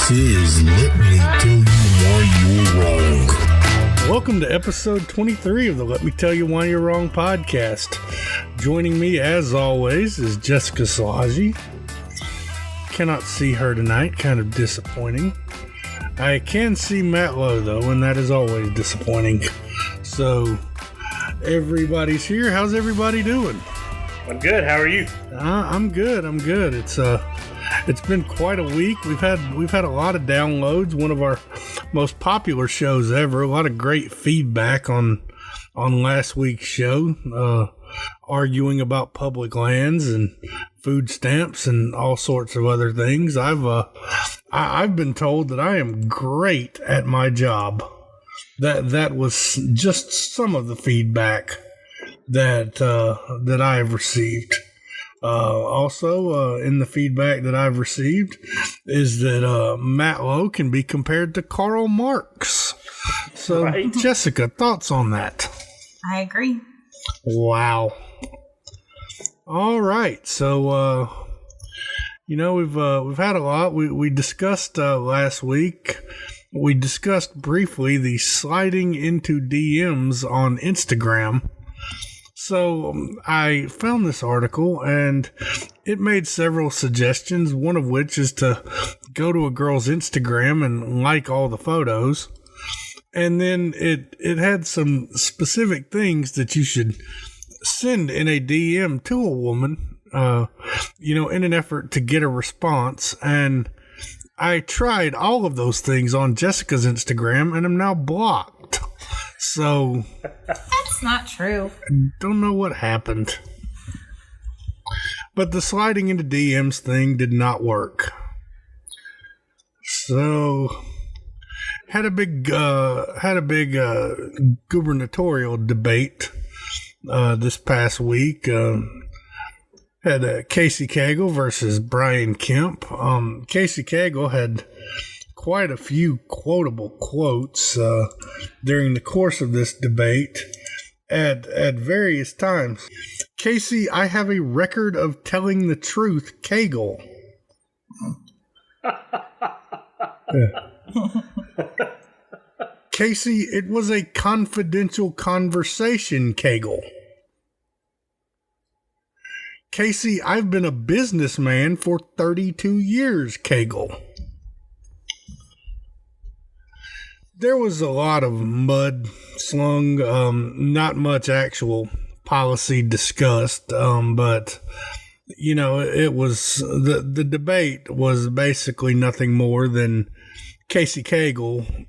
This is Let Me Tell You Why You're Wrong. Welcome to episode 23 of the Let Me Tell You Why You're Wrong podcast. Joining me, as always, is Jessica Szilagyi. Cannot see her tonight, kind of disappointing. I can see Matt Lowe, though, and that is always disappointing. So, everybody's here. How's everybody doing? I'm good. How are you? I'm good. It's been quite a week. We've had a lot of downloads. One of our most popular shows ever. A lot of great feedback on last week's show, arguing about public lands and food stamps and all sorts of other things. I've been told that I am great at my job. That was just some of the feedback that I have received. Also, in the feedback that I've received is that Matt Lowe can be compared to Karl Marx. So, right. Jessica, thoughts on that? I agree. Wow. All right. So, we've had a lot. We discussed last week. We discussed briefly the sliding into DMs on Instagram. So I found this article and it made several suggestions, one of which is to go to a girl's Instagram and like all the photos. And then it had some specific things that you should send in a DM to a woman, in an effort to get a response. And I tried all of those things on Jessica's Instagram and I'm now blocked. So that's not true. I don't know what happened. But the sliding into DMs thing did not work. So had a big gubernatorial debate this past week. Had Casey Cagle versus Brian Kemp. Casey Cagle had quite a few quotable quotes during the course of this debate at various times. Casey, I have a record of telling the truth, Cagle. Casey, it was a confidential conversation, Cagle. Casey, I've been a businessman for 32 years, Cagle. There was a lot of mud slung, not much actual policy discussed, but, it was, the debate was basically nothing more than Casey Cagle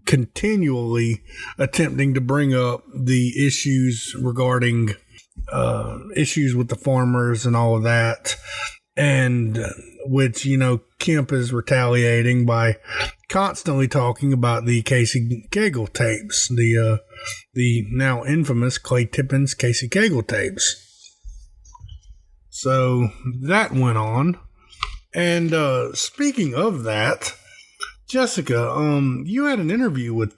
continually attempting to bring up the issues regarding issues with the farmers and all of that, and which, Kemp is retaliating by constantly talking about the Casey Cagle tapes, the now infamous Clay Tippins Casey Cagle tapes. So that went on. And speaking of that, Jessica, you had an interview with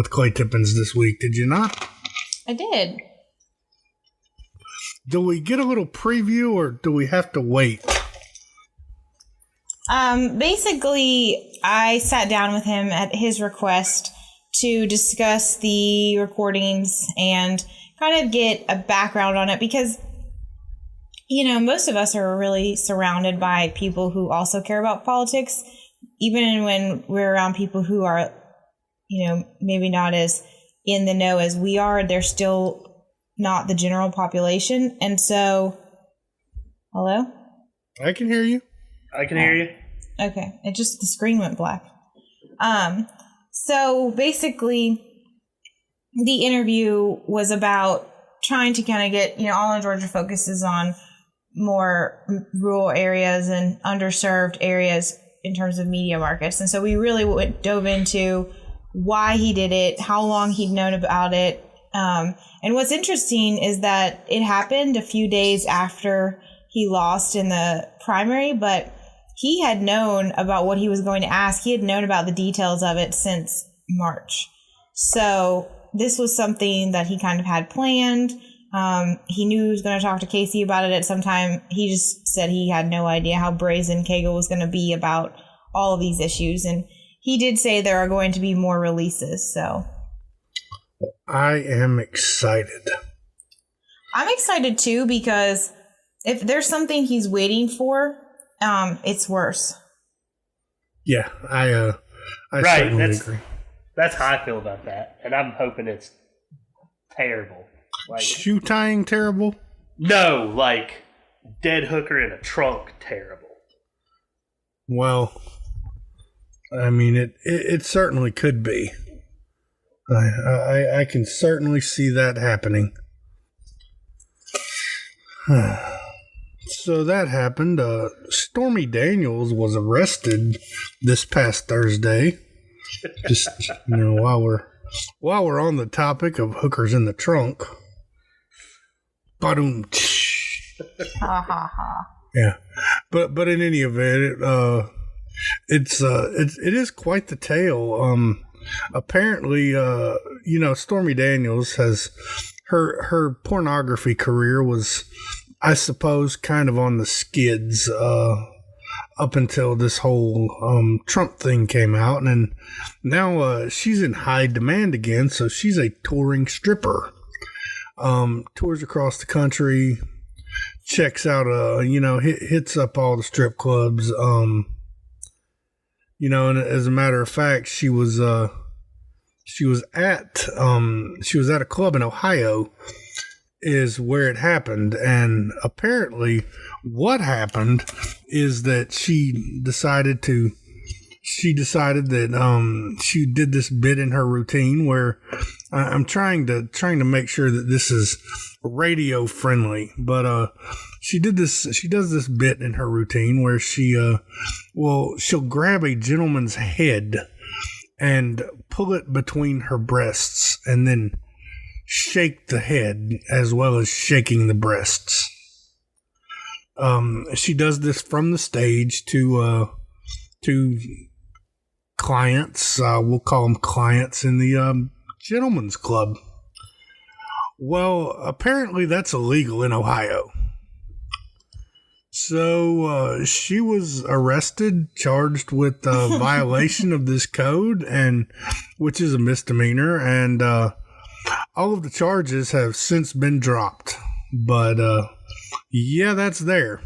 Clay Tippins this week, did you not? I did. Do we get a little preview or do we have to wait? Basically, I sat down with him at his request to discuss the recordings and kind of get a background on it because, most of us are really surrounded by people who also care about politics, even when we're around people who are, maybe not as in the know as we are, they're still not the general population. And so, hello? I can hear you. I can hear you. Okay. The screen went black. So basically the interview was about trying to kind of get, All in Georgia focuses on more rural areas and underserved areas in terms of media markets. And so we really dove into why he did it, how long he'd known about it. And what's interesting is that it happened a few days after he lost in the primary, but he had known about what he was going to ask. He had known about the details of it since March. So this was something that he kind of had planned. He knew he was going to talk to Casey about it at some time. He just said he had no idea how brazen Cagle was going to be about all of these issues. And he did say there are going to be more releases. So I am excited. I'm excited too, because if there's something he's waiting for, it's worse. Yeah, I certainly agree. That's how I feel about that, and I'm hoping it's terrible. Like, shoe tying terrible? No, like dead hooker in a trunk terrible. Well, I mean, it certainly could be. I can certainly see that happening. So that happened. Stormy Daniels was arrested this past Thursday. Just while we're on the topic of hookers in the trunk. Ba-doom. Ha ha ha. Yeah, but in any event, it is quite the tale. Apparently, Stormy Daniels has her pornography career was, I suppose, kind of on the skids up until this whole Trump thing came out, and now she's in high demand again. So she's a touring stripper, tours across the country, checks out hits up all the strip clubs. And as a matter of fact, she was at a club in Ohio is where it happened. And apparently what happened is that she decided that she did this bit in her routine where I'm trying to make sure that this is radio friendly, but she does this bit in her routine where she'll grab a gentleman's head and pull it between her breasts and then shake the head as well as shaking the breasts. She does this from the stage to clients. We'll call them clients in the gentleman's club. Well, apparently that's illegal in Ohio. So she was arrested, charged with violation of this code, and which is a misdemeanor, and all of the charges have since been dropped. But yeah, that's there.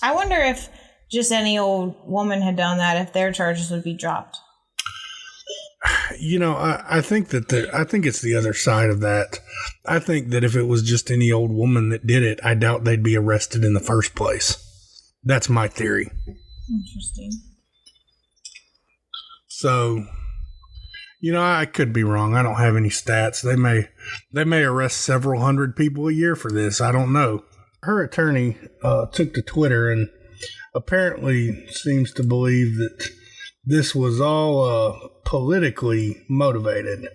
I wonder if just any old woman had done that, if their charges would be dropped. I think it's the other side of that. I think that if it was just any old woman that did it, I doubt they'd be arrested in the first place. That's my theory. Interesting. So, I could be wrong. I don't have any stats. They may arrest several hundred people a year for this. I don't know. Her attorney took to Twitter and apparently seems to believe that this was all politically motivated,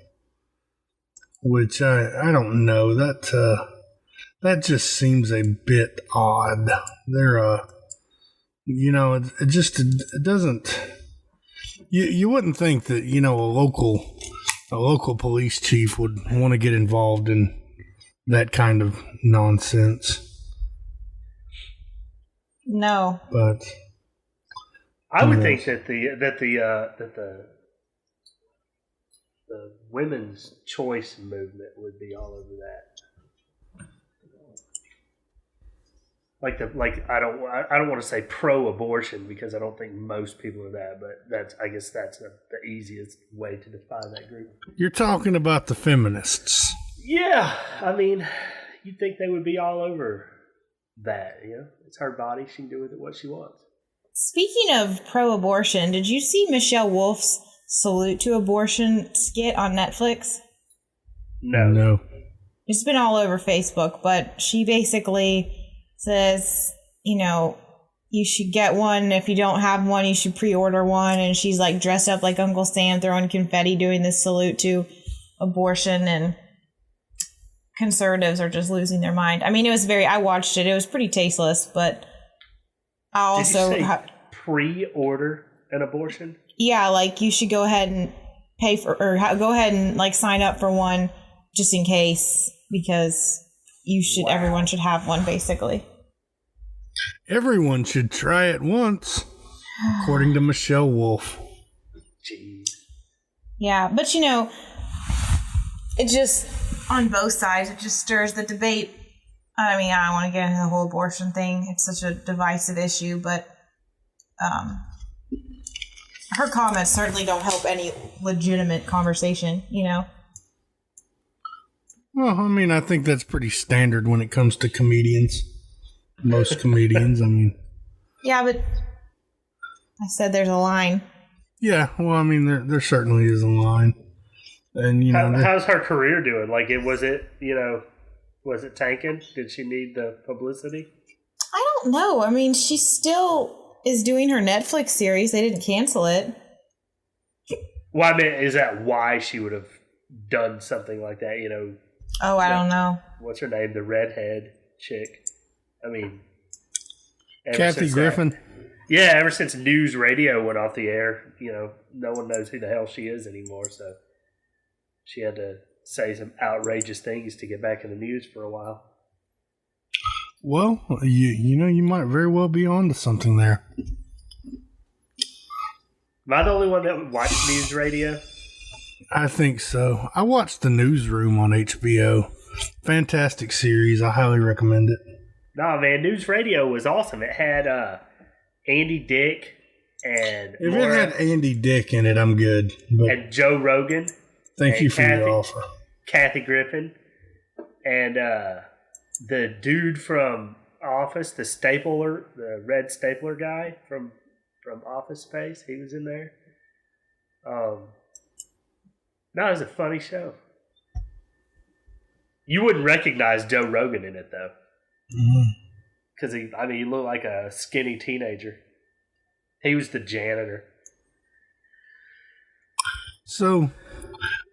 which I don't know. That just seems a bit odd. It doesn't. You wouldn't think that a local police chief would want to get involved in that kind of nonsense. No, but I would think that the women's choice movement would be all over that. I don't want to say pro-abortion because I don't think most people are that, but I guess that's the easiest way to define that group. You're talking about the feminists. Yeah, I mean, you'd think they would be all over that. It's her body; she can do with it what she wants. Speaking of pro-abortion, did you see Michelle Wolf's salute to abortion skit on Netflix? No. It's been all over Facebook, but she basically says, you should get one. If you don't have one, you should pre-order one. And she's like dressed up like Uncle Sam, throwing confetti, doing this salute to abortion, and conservatives are just losing their mind. I mean, I watched it. It was pretty tasteless, but I also... Did you say pre-order an abortion? Yeah, like you should go ahead and pay for, or go ahead and like sign up for one just in case, because everyone should have one, basically. Everyone should try it once. according to Michelle Wolf. Jeez. Yeah, but it just, on both sides, it just stirs the debate. I mean, I don't want to get into the whole abortion thing. It's such a divisive issue, but her comments certainly don't help any legitimate conversation, Well, I mean, I think that's pretty standard when it comes to comedians. Most comedians, I mean. Yeah, but I said there's a line. Yeah, well, I mean, there certainly is a line. And, how's her career doing? Like, was it tanking? Did she need the publicity? I don't know. I mean, she still is doing her Netflix series. They didn't cancel it. Well, I mean, is that why she would have done something like that? Oh, I don't know. What's her name? The redhead chick. I mean, Kathy Griffin. Ever since News Radio went off the air, no one knows who the hell she is anymore. So she had to say some outrageous things to get back in the news for a while. Well, you might very well be onto something there. Am I the only one that watched News Radio? I think so. I watched The Newsroom on HBO. Fantastic series. I highly recommend it. No, man, News Radio was awesome. It had Andy Dick and if it had Andy Dick in it, I'm good. But and Joe Rogan. Thank you for your offer. Kathy Griffin. And the dude from Office, the red stapler guy from Office Space, he was in there. No, it was a funny show. You wouldn't recognize Joe Rogan in it, though. Because he looked like a skinny teenager. He was the janitor. So,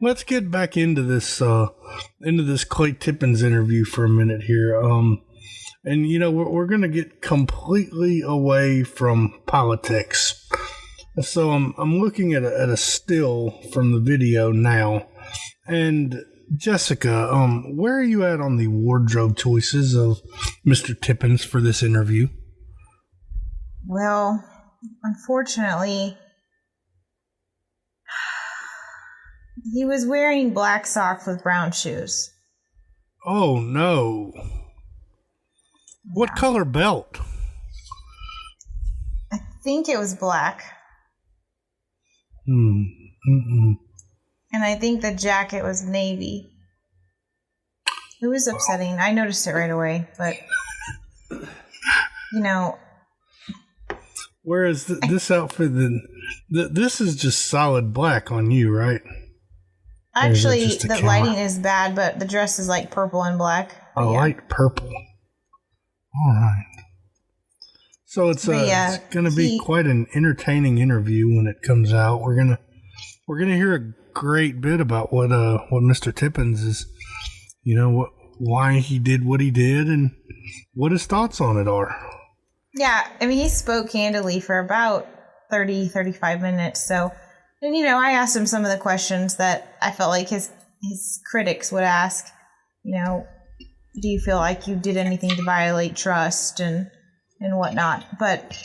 let's get back into this Clay Tippins interview for a minute here. And we're going to get completely away from politics. So I'm looking at a still from the video now, and Jessica, where are you at on the wardrobe choices of Mr. Tippins for this interview? Well, unfortunately, he was wearing black socks with brown shoes. Oh no! What color belt? I think it was black. And I think the jacket was navy. It was upsetting. I noticed it right away, but Whereas this outfit, this is just solid black on you, right? Actually, the lighting is bad, but the dress is like purple and black. Light purple. All right. So it's going to be quite an entertaining interview when it comes out. We're gonna hear a great bit about what Mr. Tippins is, why he did what he did and what his thoughts on it are. Yeah, I mean, he spoke candidly for about 30, 35 minutes. So, and I asked him some of the questions that I felt like his critics would ask. Do you feel like you did anything to violate trust and whatnot? But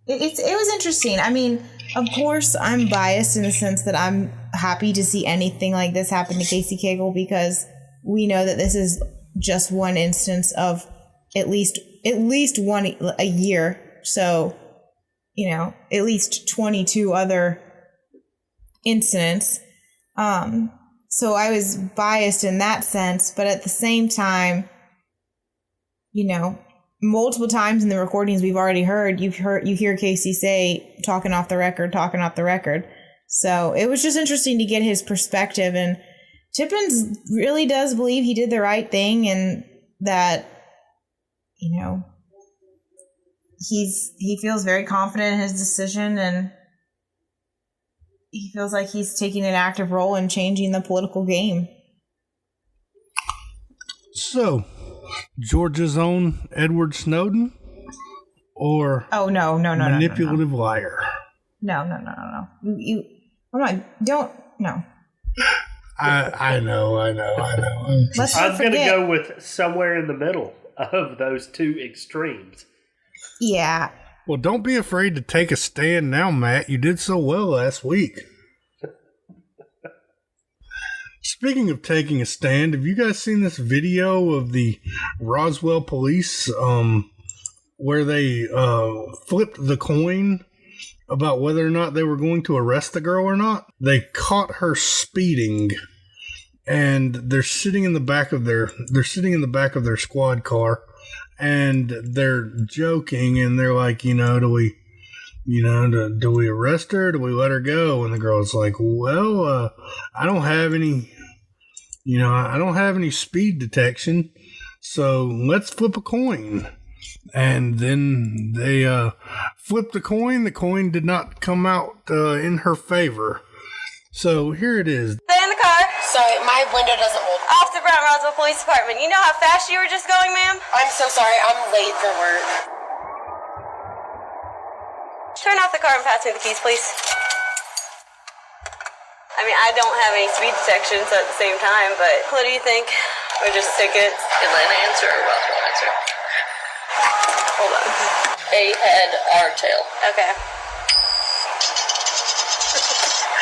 it was interesting. I mean, of course, I'm biased in the sense that I'm happy to see anything like this happen to Casey Cagle, because we know that this is just one instance of at least one a year. So, at least 22 other incidents. So I was biased in that sense, but at the same time, multiple times in the recordings we've already heard, you hear Casey say talking off the record. So it was just interesting to get his perspective, and Tippins really does believe he did the right thing, and that, he feels very confident in his decision, and he feels like he's taking an active role in changing the political game. So, Georgia's own Edward Snowden, or no, manipulative liar? No. No. I know. I'm going to go with somewhere in the middle of those two extremes. Yeah. Well, don't be afraid to take a stand now, Matt. You did so well last week. Speaking of taking a stand, have you guys seen this video of the Roswell Police where they flipped the coin about whether or not they were going to arrest the girl or not? They caught her speeding, and they're sitting in the back of their squad car, and they're joking, and they're like, do we arrest her? Do we let her go? And the girl's like, well, I don't have any speed detection, so let's flip a coin. And then they flipped the coin. The coin did not come out in her favor. So here it is. Stay in the car. Sorry, my window doesn't hold. Off the Brown Roswell Police Department. You know how fast you were just going, ma'am? I'm so sorry, I'm late for work. Turn off the car and pass me the keys, please. I mean, I don't have any speed detections at the same time, but what do you think? Or just tickets? Atlanta answer or Roswell answer? Hold on. A head, R tail. Okay.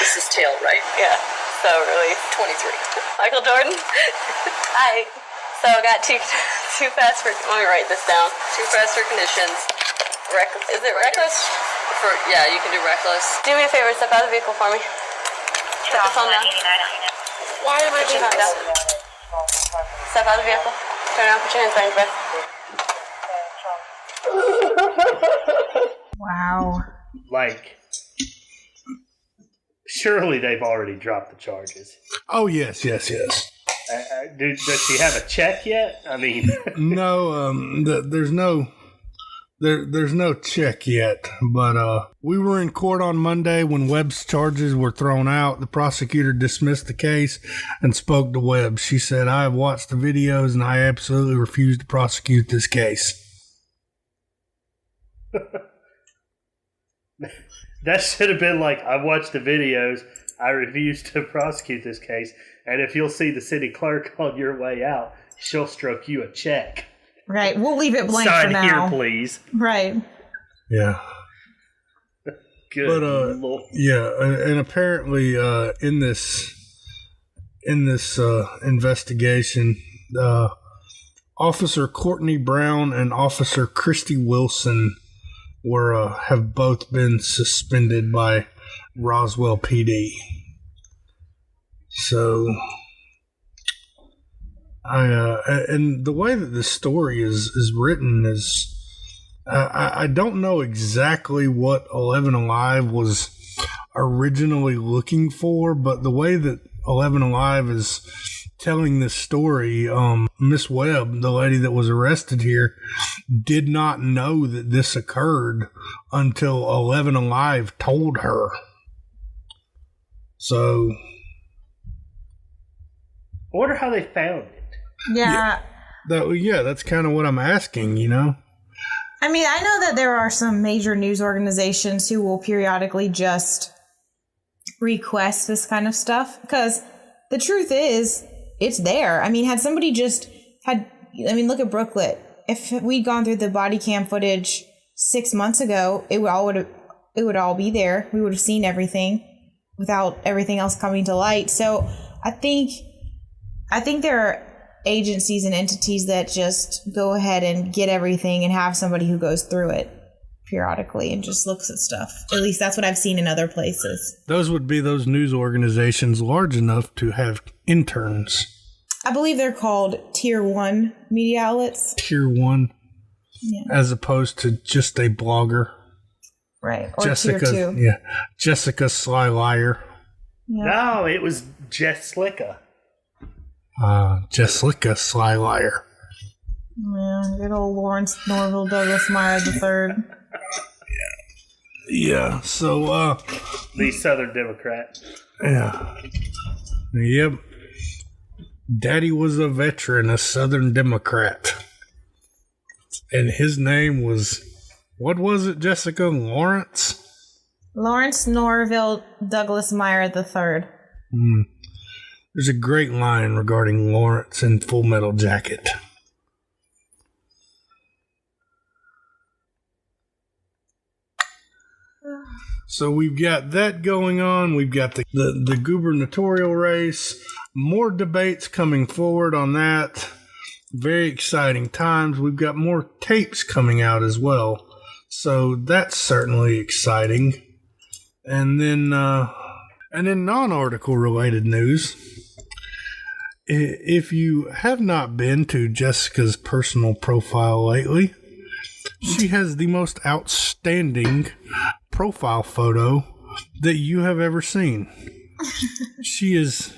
This is tail, right? Yeah. So really, 23. Michael Jordan. Hi. So I got too fast for. Let me write this down. Too fast for conditions. Is it reckless? Yeah, you can do reckless. Do me a favor. Step out of the vehicle for me. Put the phone down. Why am I Put your doing phone down. this? Step out of the vehicle. Turn around. Put your hands behind your back. Wow. Like, surely they've already dropped the charges. Oh, yes. Does she have a check yet? I mean, No, there's no check yet, but we were in court on Monday when Webb's charges were thrown out. The prosecutor dismissed the case and spoke to Webb. She said, I have watched the videos and I absolutely refuse to prosecute this case. that should have been like, I watched the videos, I refuse to prosecute this case, and if you'll see the city clerk on your way out, she'll stroke you a check. Right. We'll leave it blank Sign for now. here, please. Right. Yeah. Good But Lord. yeah, and apparently in this investigation, Officer Courtney Brown and Officer Christy Wilson have both been suspended by Roswell PD. So and the way that this story is written is, I don't know exactly what 11 Alive was originally looking for, but the way that 11 Alive is telling this story, Miss Webb, the lady that was arrested here, did not know that this occurred until 11 Alive told her. So I wonder how they found it. Yeah. That's kind of what I'm asking, I mean, I know that there are some major news organizations who will periodically just request this kind of stuff, because the truth is, it's there. I mean, had somebody look at Brooklet. If we'd gone through the body cam footage 6 months ago, it would all be there. We would have seen everything without everything else coming to light. So I think there are agencies and entities that just go ahead and get everything and have somebody who goes through it periodically and just looks at stuff. At least that's what I've seen in other places. those would be those news organizations large enough to have interns. I believe they're called Tier 1 media outlets. Tier 1, Yeah. as opposed to just a blogger. Right. Or Jessica, Tier 2. yeah, Jessica Sly Liar. Yeah. No, it was Jessica. Jessica Sly Liar. Yeah, good old Lawrence Norville Douglas Meyer III. Yeah, so, The Southern Democrat. yeah. Yep. Daddy was a veteran, a Southern Democrat. And his name was, what was it, Jessica? Lawrence Norville Douglas Meyer III. There's a great line regarding Lawrence in Full Metal Jacket. So we've got that going on. We've got the gubernatorial race. More debates coming forward on that. Very exciting times. We've got more tapes coming out as well. So that's certainly exciting. And then non-article related news. If you have not been to Jessica's personal profile lately, she has the most outstanding profile photo that you have ever seen. She is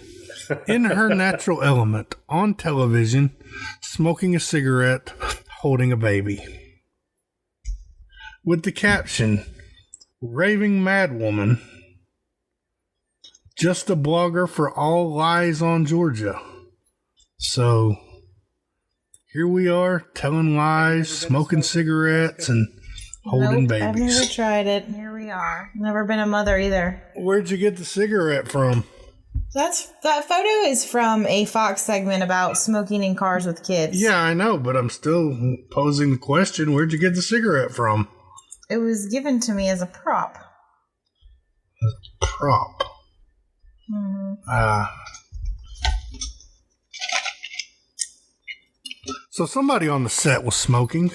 in her natural element on television, smoking a cigarette, holding a baby. With the caption, "Raving Mad Woman, just a blogger for all lies on Georgia." So here we are telling lies, smoking cigarettes, and holding babies. I've never tried it. Here we are. Never been a mother either. Where'd you get the cigarette from? That photo is from a Fox segment about smoking in cars with kids. Yeah, I know, but I'm still posing the question, where'd you get the cigarette from? It was given to me as a prop. Prop. Mm-hmm. So somebody on the set was smoking.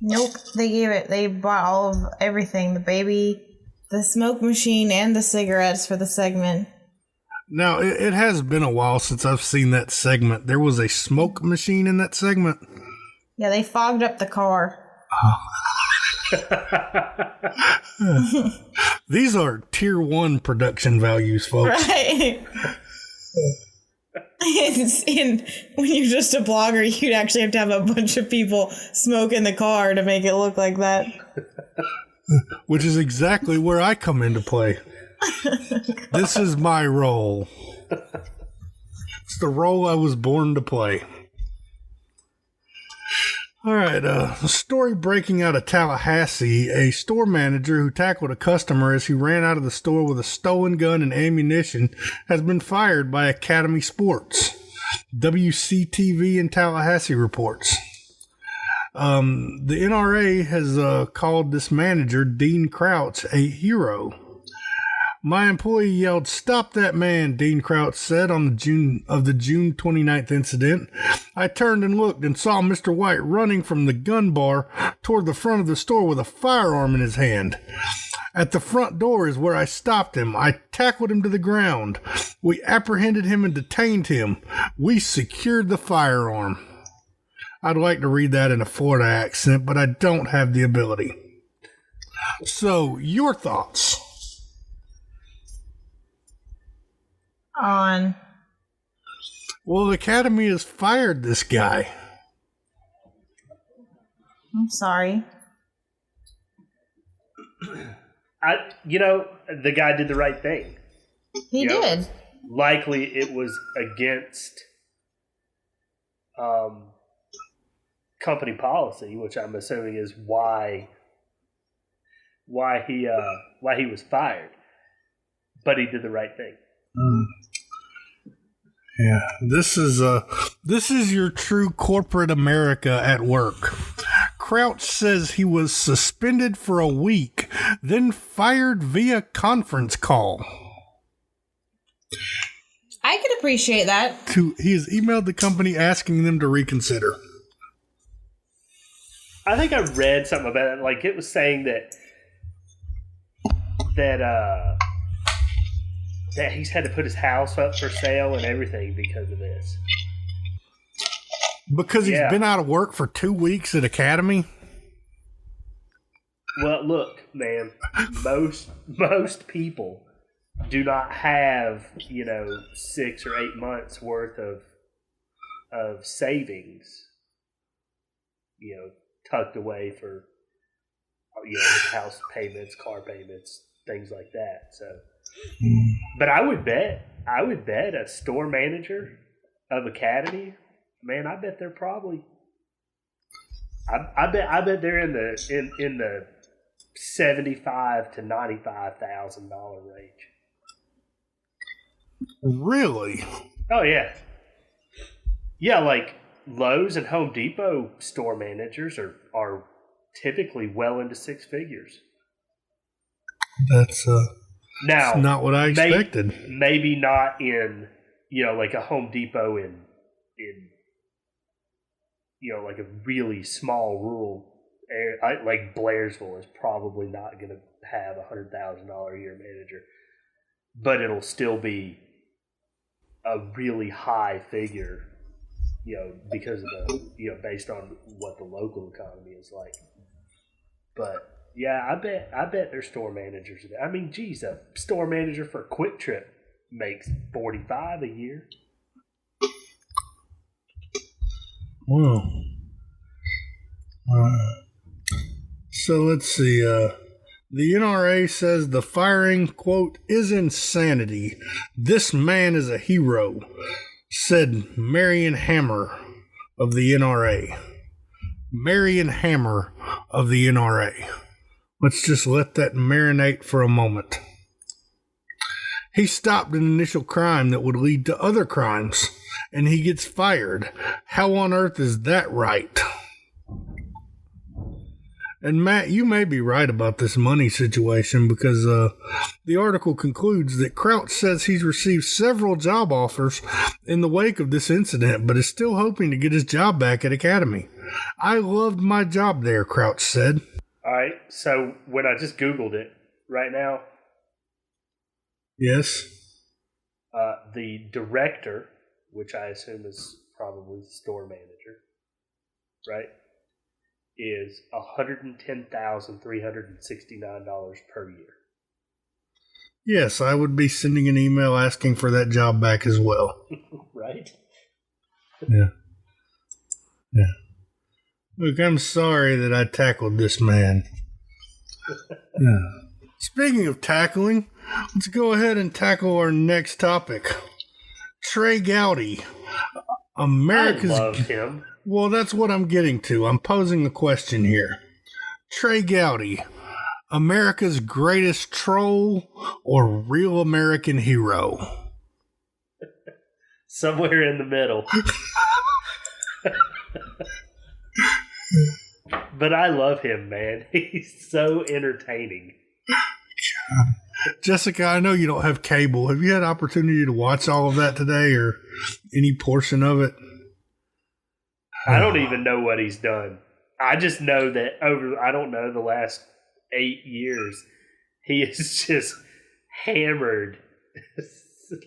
Nope. They bought all of everything. The baby, the smoke machine, and the cigarettes for the segment. Now, it has been a while since I've seen that segment. There was a smoke machine in that segment. Yeah, they fogged up the car. These are tier 1 production values, folks. Right. When you're just a blogger, you'd actually have to have a bunch of people smoke in the car to make it look like that. Which is exactly where I come into play. This is my role. It's the role I was born to play. All right, a story breaking out of Tallahassee. A store manager who tackled a customer as he ran out of the store with a stolen gun and ammunition has been fired by Academy Sports. WCTV in Tallahassee reports. The NRA has called this manager, Dean Crouch, a hero. "My employee yelled, 'Stop that man,' Dean Crouch said on the June 29th incident. I turned and looked and saw Mr. White running from the gun bar toward the front of the store with a firearm in his hand. At the front door is where I stopped him. I tackled him to the ground. We apprehended him and detained him. We secured the firearm." I'd like to read that in a Florida accent, but I don't have the ability. So, your thoughts? On. Well, the Academy has fired this guy. I'm sorry. The guy did the right thing. He did. Likely it was against company policy, which I'm assuming is why he was fired. But he did the right thing. Yeah, this is your true corporate America at work. Crouch says he was suspended for a week, then fired via conference call. I could appreciate that. He has emailed the company asking them to reconsider. I think I read something about it. Like, it was saying that he's had to put his house up for sale and everything because of this. Because he's been out of work for 2 weeks at Academy? Well, look, man, most people do not have, 6 or 8 months worth of savings, tucked away for, house payments, car payments, things like that. So, but I would bet a store manager of Academy, man, I bet they're probably, I bet they're in the $75,000 to $95,000 range. Really? Oh yeah, yeah. Like Lowe's and Home Depot store managers are typically well into 6 figures. That's Now, not what I expected. Maybe not in, like a Home Depot in like a really small rural area. Like Blairsville is probably not going to have a $100,000 a year manager, but it'll still be a really high figure, because of the, based on what the local economy is like. But yeah, I bet their store managers. I mean, geez, a store manager for Quick Trip makes $45 a year. Wow. So let's see. The NRA says the firing, quote, is insanity. This man is a hero, said Marion Hammer of the NRA. Marion Hammer of the NRA. Let's just let that marinate for a moment. He stopped an initial crime that would lead to other crimes, and he gets fired. How on earth is that right? And Matt, you may be right about this money situation, because the article concludes that Crouch says he's received several job offers in the wake of this incident, but is still hoping to get his job back at Academy. I loved my job there, Crouch said. All right, so when I just Googled it right now. Yes. The director, which I assume is probably the store manager, right, is $110,369 per year. Yes, I would be sending an email asking for that job back as well. Right? Yeah. Yeah. Look, I'm sorry that I tackled this man. Yeah. Speaking of tackling, let's go ahead and tackle our next topic. Trey Gowdy. America's... I love him. Well, that's what I'm getting to. I'm posing the question here. Trey Gowdy, America's greatest troll or real American hero? Somewhere in the middle. But I love him, man. He's so entertaining. God. Jessica, I know you don't have cable. Have you had opportunity to watch all of that today, or any portion of it? I don't even know what he's done. I just know that the last 8 years, he has just hammered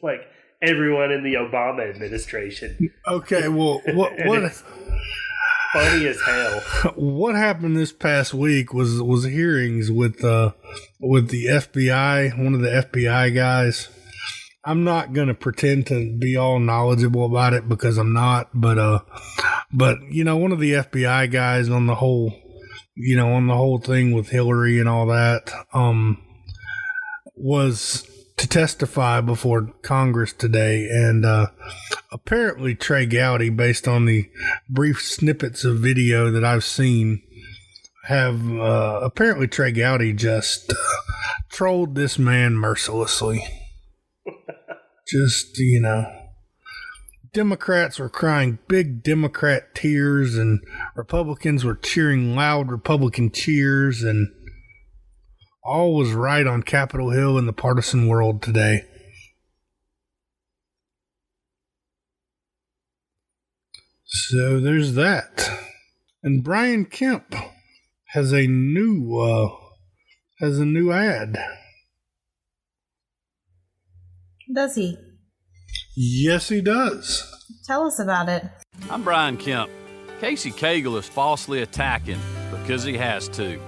like everyone in the Obama administration. Okay, well, what funny as hell. What happened this past week was hearings with the FBI, one of the FBI guys. I'm not gonna pretend to be all knowledgeable about it, because I'm not, but one of the FBI guys on the whole thing with Hillary and all that, was to testify before Congress today, and apparently Trey Gowdy, based on the brief snippets of video that I've seen, apparently Trey Gowdy just trolled this man mercilessly. Just, Democrats were crying big Democrat tears, and Republicans were cheering loud Republican cheers, and all was right on Capitol Hill in the partisan world today. So there's that. And Brian Kemp has a new ad. Does he? Yes, he does. Tell us about it. I'm Brian Kemp. Casey Cagle is falsely attacking because he has to.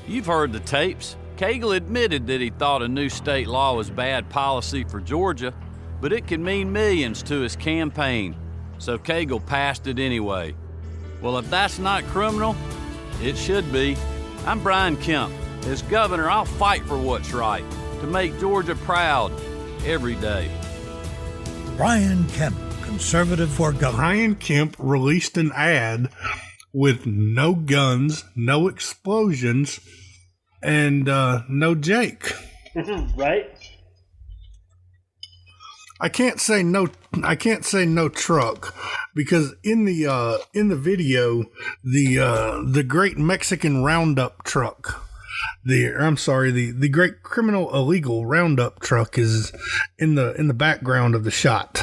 You've heard the tapes. Cagle admitted that he thought a new state law was bad policy for Georgia, but it could mean millions to his campaign, so Cagle passed it anyway. Well, if that's not criminal, it should be. I'm Brian Kemp. As governor, I'll fight for what's right, to make Georgia proud every day. Brian Kemp, conservative for governor. Brian Kemp released an ad with no guns, no explosions, and no Jake. Right? I can't say no truck, because in the video, the Great Mexican Roundup truck the great criminal illegal roundup truck is in the background of the shot.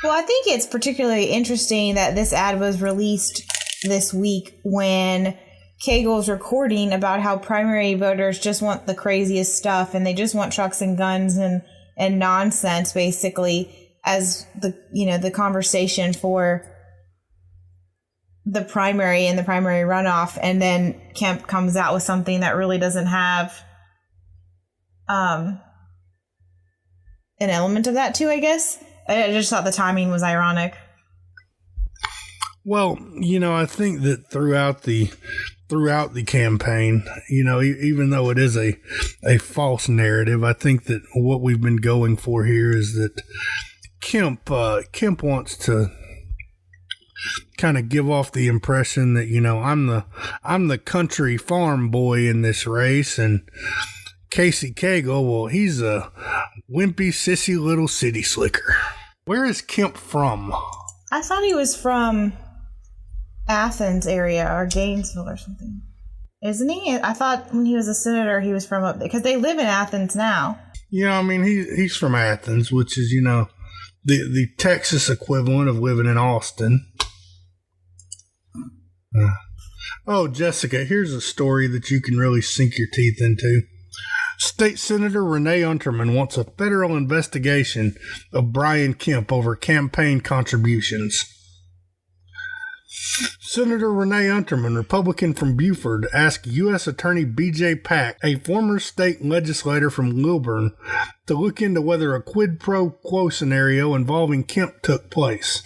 Well, I think it's particularly interesting that this ad was released this week when Cagle's recording about how primary voters just want the craziest stuff and they just want trucks and guns and nonsense, basically, as the conversation for the primary and the primary runoff. And then Kemp comes out with something that really doesn't have an element of that too, I guess. I just thought the timing was ironic. Well, I think that throughout the campaign, even though it is a false narrative, I think that what we've been going for here is that Kemp wants to kind of give off the impression that, I'm the country farm boy in this race, and Casey Cagle, well, he's a wimpy, sissy little city slicker. Where is Kemp from? I thought he was from Athens area or Gainesville or something. Isn't he? I thought when he was a senator he was from up there, because they live in Athens now. Yeah, I mean, he's from Athens, which is, the Texas equivalent of living in Austin. Oh, Jessica, here's a story that you can really sink your teeth into. State Senator Renee Unterman wants a federal investigation of Brian Kemp over campaign contributions. Senator Renee Unterman, Republican from Beaufort, asked U.S. Attorney B.J. Pack, a former state legislator from Lilburn, to look into whether a quid pro quo scenario involving Kemp took place.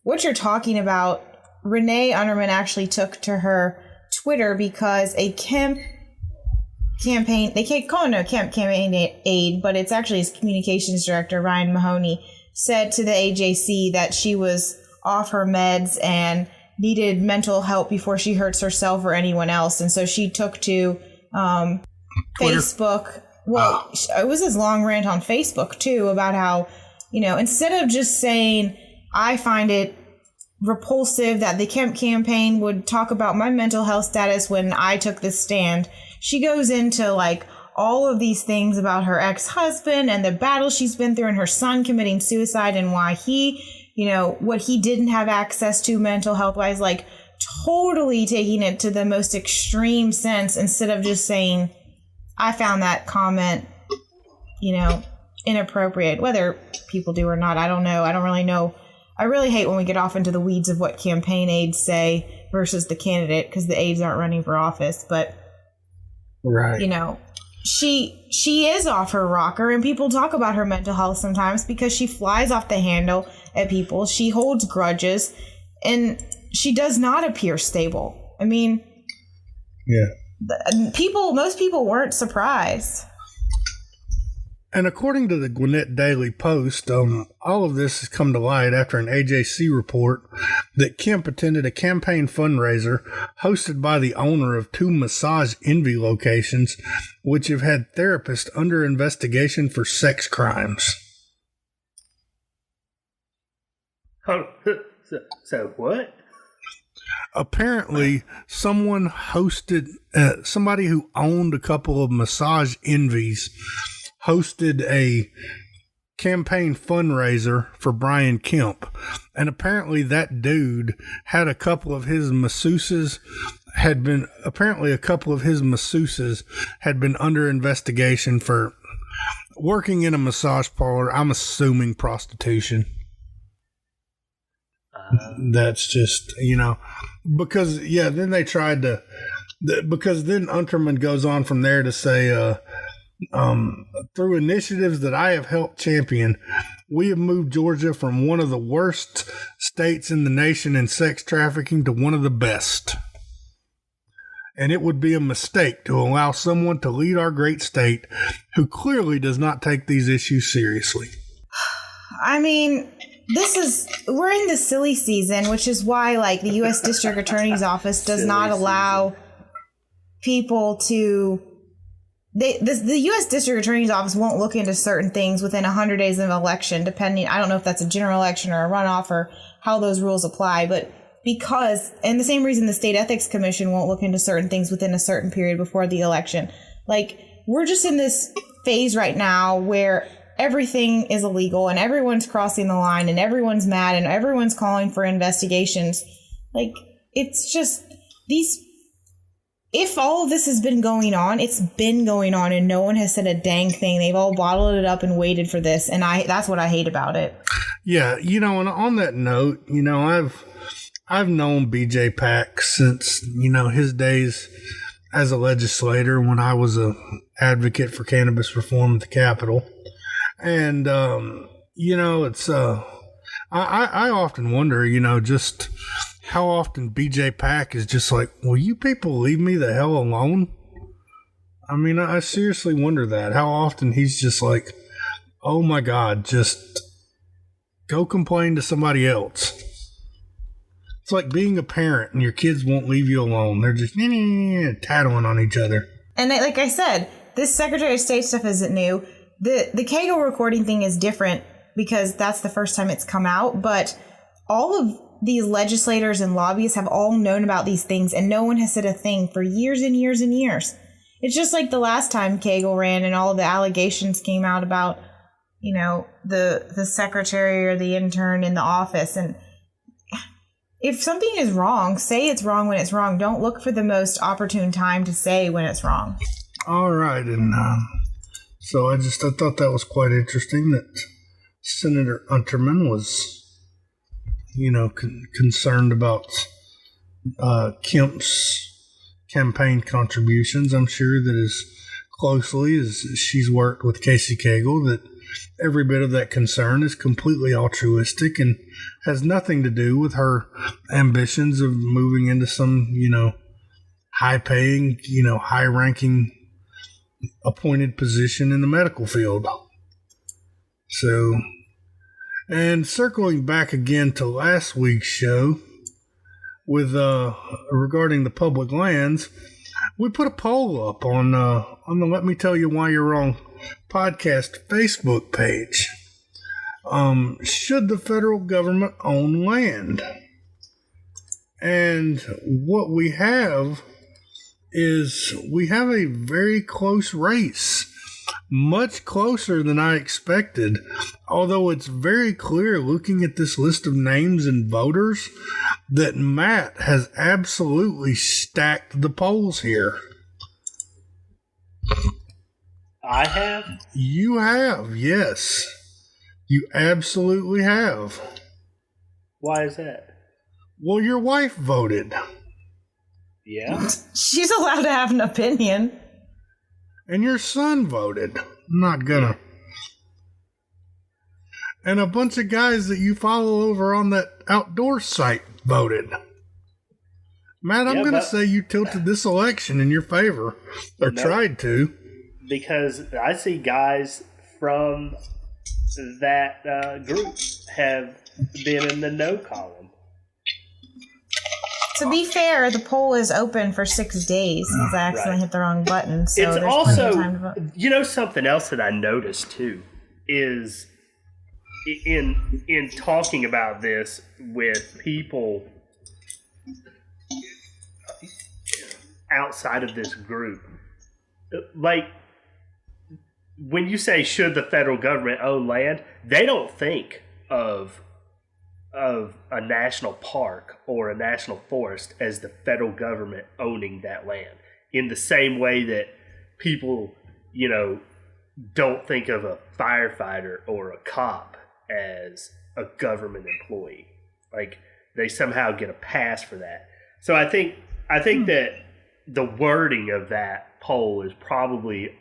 What you're talking about, Renee Unterman actually took to her Twitter because a Kemp campaign, they can't call him a Kemp campaign aide, but it's actually his communications director, Ryan Mahoney, said to the AJC that she was off her meds and needed mental help before she hurts herself or anyone else. And so she took to Facebook. Well, it was his long rant on Facebook, too, about how, instead of just saying, I find it repulsive that the Kemp campaign would talk about my mental health status when I took this stand, she goes into all of these things about her ex-husband and the battle she's been through and her son committing suicide and why he, what he didn't have access to mental health wise, totally taking it to the most extreme sense instead of just saying, I found that comment, inappropriate. Whether people do or not, I don't know. I don't really know. I really hate when we get off into the weeds of what campaign aides say versus the candidate, because the aides aren't running for office. But, right. She is off her rocker, and people talk about her mental health sometimes because she flies off the handle at people. She holds grudges, and she does not appear stable. I mean, yeah. Most people weren't surprised. And according to the Gwinnett Daily Post, all of this has come to light after an AJC report that Kemp attended a campaign fundraiser hosted by the owner of 2 Massage Envy locations, which have had therapists under investigation for sex crimes. Oh, so what? Apparently, someone hosted, somebody who owned a couple of Massage Envies hosted a campaign fundraiser for Brian Kemp. And apparently that dude had a couple of his masseuses had been under investigation for working in a massage parlor. I'm assuming prostitution. That's just, because, then they tried to, because then Unterman goes on from there to say, through initiatives that I have helped champion, we have moved Georgia from one of the worst states in the nation in sex trafficking to one of the best. And it would be a mistake to allow someone to lead our great state who clearly does not take these issues seriously. I mean, we're in the silly season, which is why the U.S. District Attorney's Office does not allow people to. The U.S. District Attorney's Office won't look into certain things within 100 days of an election, depending. I don't know if that's a general election or a runoff or how those rules apply, but because, and the same reason the State Ethics Commission won't look into certain things within a certain period before the election. Like, we're just in this phase right now where everything is illegal and everyone's crossing the line and everyone's mad and everyone's calling for investigations. Like, it's just these. If all of this has been going on, it's been going on and no one has said a dang thing. They've all bottled it up and waited for this. And that's what I hate about it. Yeah. And on that note, I've known BJ Pack since, his days as a legislator when I was a advocate for cannabis reform at the Capitol. And, it's, I often wonder, just how often BJ Pack is just like, will you people leave me the hell alone? I mean, I seriously wonder that. How often he's just like, oh my God, just go complain to somebody else. It's like being a parent and your kids won't leave you alone. They're just tattling on each other. And like I said, this Secretary of State stuff isn't new. The Kegel recording thing is different because that's the first time it's come out. But all of these legislators and lobbyists have all known about these things and no one has said a thing for years and years and years. It's just like the last time Kegel ran and all of the allegations came out about, the secretary or the intern in the office. And if something is wrong, say it's wrong when it's wrong. Don't look for the most opportune time to say when it's wrong. All right. And so I thought that was quite interesting that Senator Unterman was, concerned about Kemp's campaign contributions. I'm sure that as closely as she's worked with Casey Cagle, that every bit of that concern is completely altruistic and has nothing to do with her ambitions of moving into some, high-paying, high-ranking appointed position in the medical field. So, and circling back again to last week's show with regarding the public lands, we put a poll up on the Let Me Tell You Why You're Wrong podcast Facebook page. Should the federal government own land? And what we have is we have a very close race. Much closer than I expected, although it's very clear looking at this list of names and voters that Matt has absolutely stacked the polls here. I have? You have, yes. You absolutely have. Why is that? Well, your wife voted. Yeah? She's allowed to have an opinion. And your son voted. I'm not gonna. And a bunch of guys that you follow over on that outdoor site voted. Matt, I'm going to say you tilted this election in your favor. Or tried to. Because I see guys from that group have been in the no column. To be fair, the poll is open for 6 days because I accidentally hit the wrong button. So it's there's also, plenty of time to vote. Something else that I noticed too is in talking about this with people outside of this group, like when you say should the federal government own land, they don't think of a national park or a national forest as the federal government owning that land, in the same way that people, don't think of a firefighter or a cop as a government employee. Like, they somehow get a pass for that. So I think that the wording of that poll is probably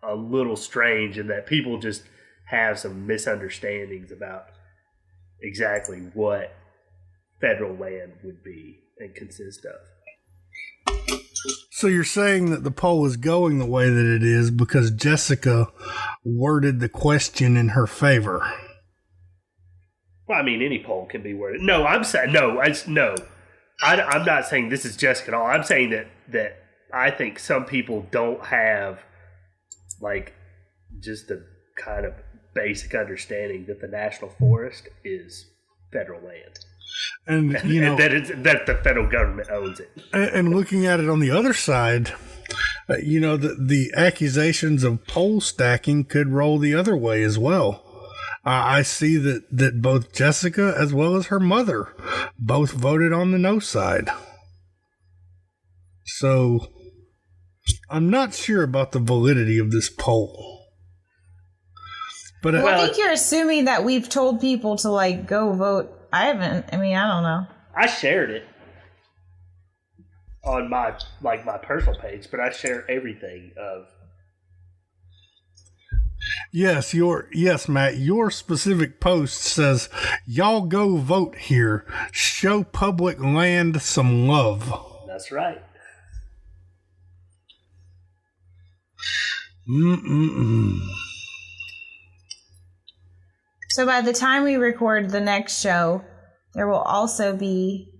a little strange, and that people just have some misunderstandings about exactly what federal land would be and consist of. So you're saying that the poll is going the way that it is because Jessica worded the question in her favor? Well, I mean, any poll can be worded. No, I'm saying I'm not saying this is Jessica at all. I'm saying that I think some people don't have like just the kind of basic understanding that the national forest is federal land. And, you know, and that the federal government owns it. And looking at it on the other side, you know, the accusations of poll stacking could roll the other way as well. I see that both Jessica as well as her mother both voted on the no side. So I'm not sure about the validity of this poll. But well, I think you're assuming that we've told people to like go vote. I haven't. I mean, I don't know. I shared it on my personal page, but I share everything of. Yes, Matt, your specific post says, y'all go vote here. Show public land some love. That's right. So by the time we record the next show, there will also be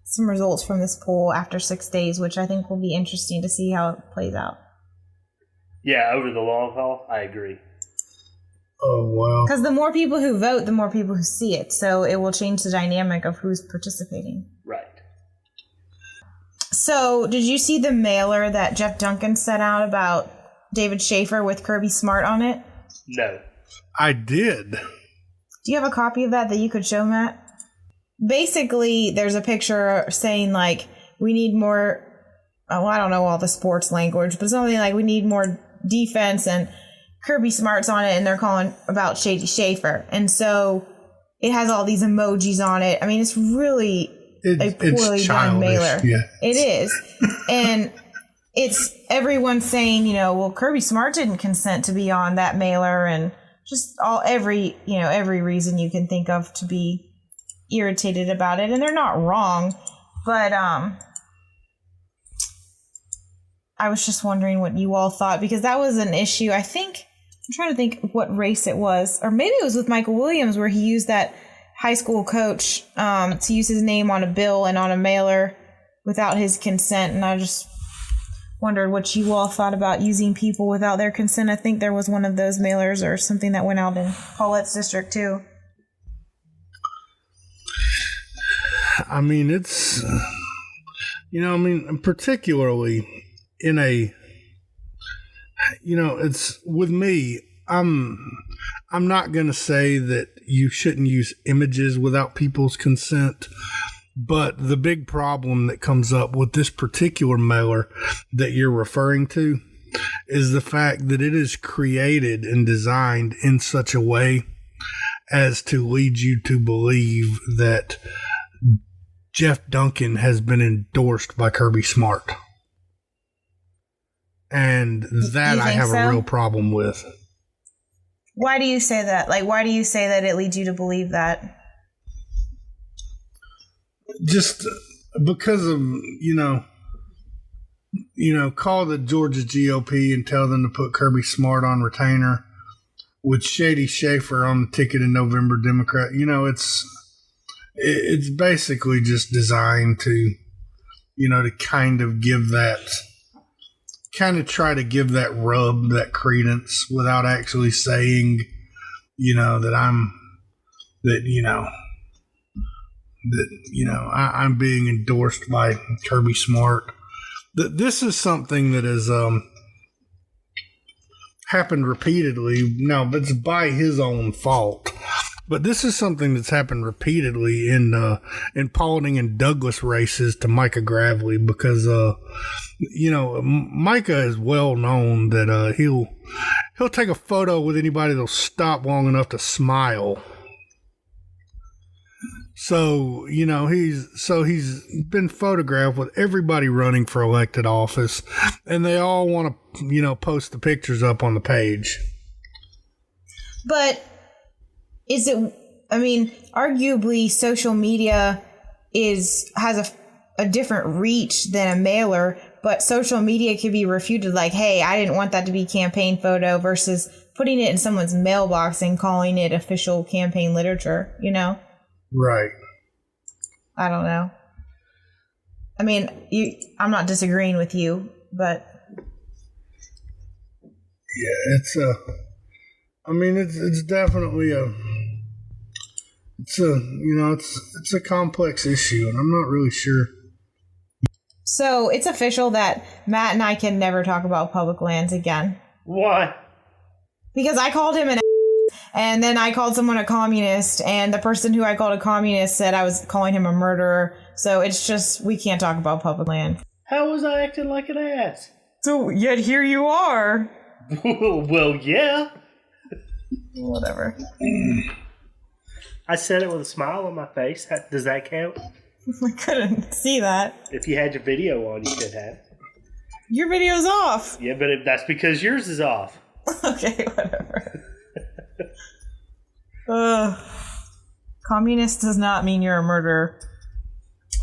some results from this poll after 6 days, which I think will be interesting to see how it plays out. Yeah, over the long haul, I agree. Oh, wow. Because the more people who vote, the more people who see it. So it will change the dynamic of who's participating. Right. So did you see the mailer that Jeff Duncan sent out about David Schaefer with Kirby Smart on it? No. I did. Do you have a copy of that you could show, Matt? Basically, there's a picture saying, like, we need more... Oh, I don't know all the sports language, but something like we need more defense, and Kirby Smart's on it, and they're calling about Shady Schaefer. And so it has all these emojis on it. I mean, it's really a poorly done mailer. Yeah. It is. And it's everyone saying, you know, well, Kirby Smart didn't consent to be on that mailer, and just every reason you can think of to be irritated about it. And they're not wrong, but I was just wondering what you all thought, because that was an issue. I think, I'm trying to think what race it was, or maybe it was with Michael Williams, where he used that high school coach to use his name on a bill and on a mailer without his consent. And I just wondered what you all thought about using people without their consent. I think there was one of those mailers or something that went out in Paulette's district too. I mean, it's, particularly in a, it's with me, I'm not going to say that you shouldn't use images without people's consent, but the big problem that comes up with this particular mailer that you're referring to is the fact that it is created and designed in such a way as to lead you to believe that Jeff Duncan has been endorsed by Kirby Smart. And that I have a real problem with. Why do you say that? Like, why do you say that it leads you to believe that? Just because of, call the Georgia GOP and tell them to put Kirby Smart on retainer with Shady Schaefer on the ticket in November Democrat. It's basically just designed to, to kind of try to give that rub, that credence, without actually saying, I'm being endorsed by Kirby Smart. This is something that has happened repeatedly. Now, it's by his own fault. But this is something that's happened repeatedly in Paulding and Douglas races to Micah Gravely, because Micah is well known that he'll take a photo with anybody that'll stop long enough to smile. So he's been photographed with everybody running for elected office, and they all want to post the pictures up on the page. But arguably social media has a different reach than a mailer, but social media can be refuted like, hey, I didn't want that to be campaign photo, versus putting it in someone's mailbox and calling it official campaign literature, Right. I don't know. I mean, I'm not disagreeing with you, but yeah, it's definitely it's a complex issue, and I'm not really sure. So it's official that Matt and I can never talk about public lands again. Why? Because I called him an and then I called someone a communist, and the person who I called a communist said I was calling him a murderer. So it's just, we can't talk about public land. How was I acting like an ass? So yet here you are. Well, yeah. Whatever. I said it with a smile on my face. Does that count? I couldn't see that. If you had your video on, you could have. Your video's off. Yeah, but that's because yours is off. Okay, whatever. Communist does not mean you're a murderer.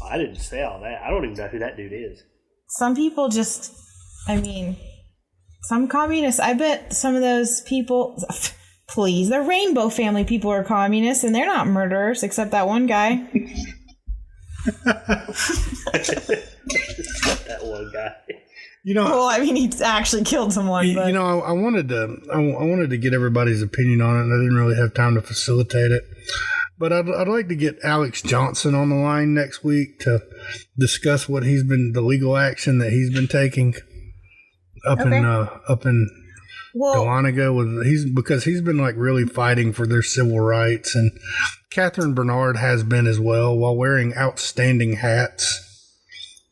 I didn't say all that. I don't even know who that dude is. Some people just, some communists, I bet some of those people, please, the Rainbow Family people are communists, and they're not murderers, except that one guy. That one guy. Well, he actually killed someone. But. I wanted to get everybody's opinion on it, and I didn't really have time to facilitate it. But I'd like to get Alex Johnson on the line next week to discuss what the legal action that he's been taking up in Dahlonega because he's been like really fighting for their civil rights, and Catherine Bernard has been as well, while wearing outstanding hats.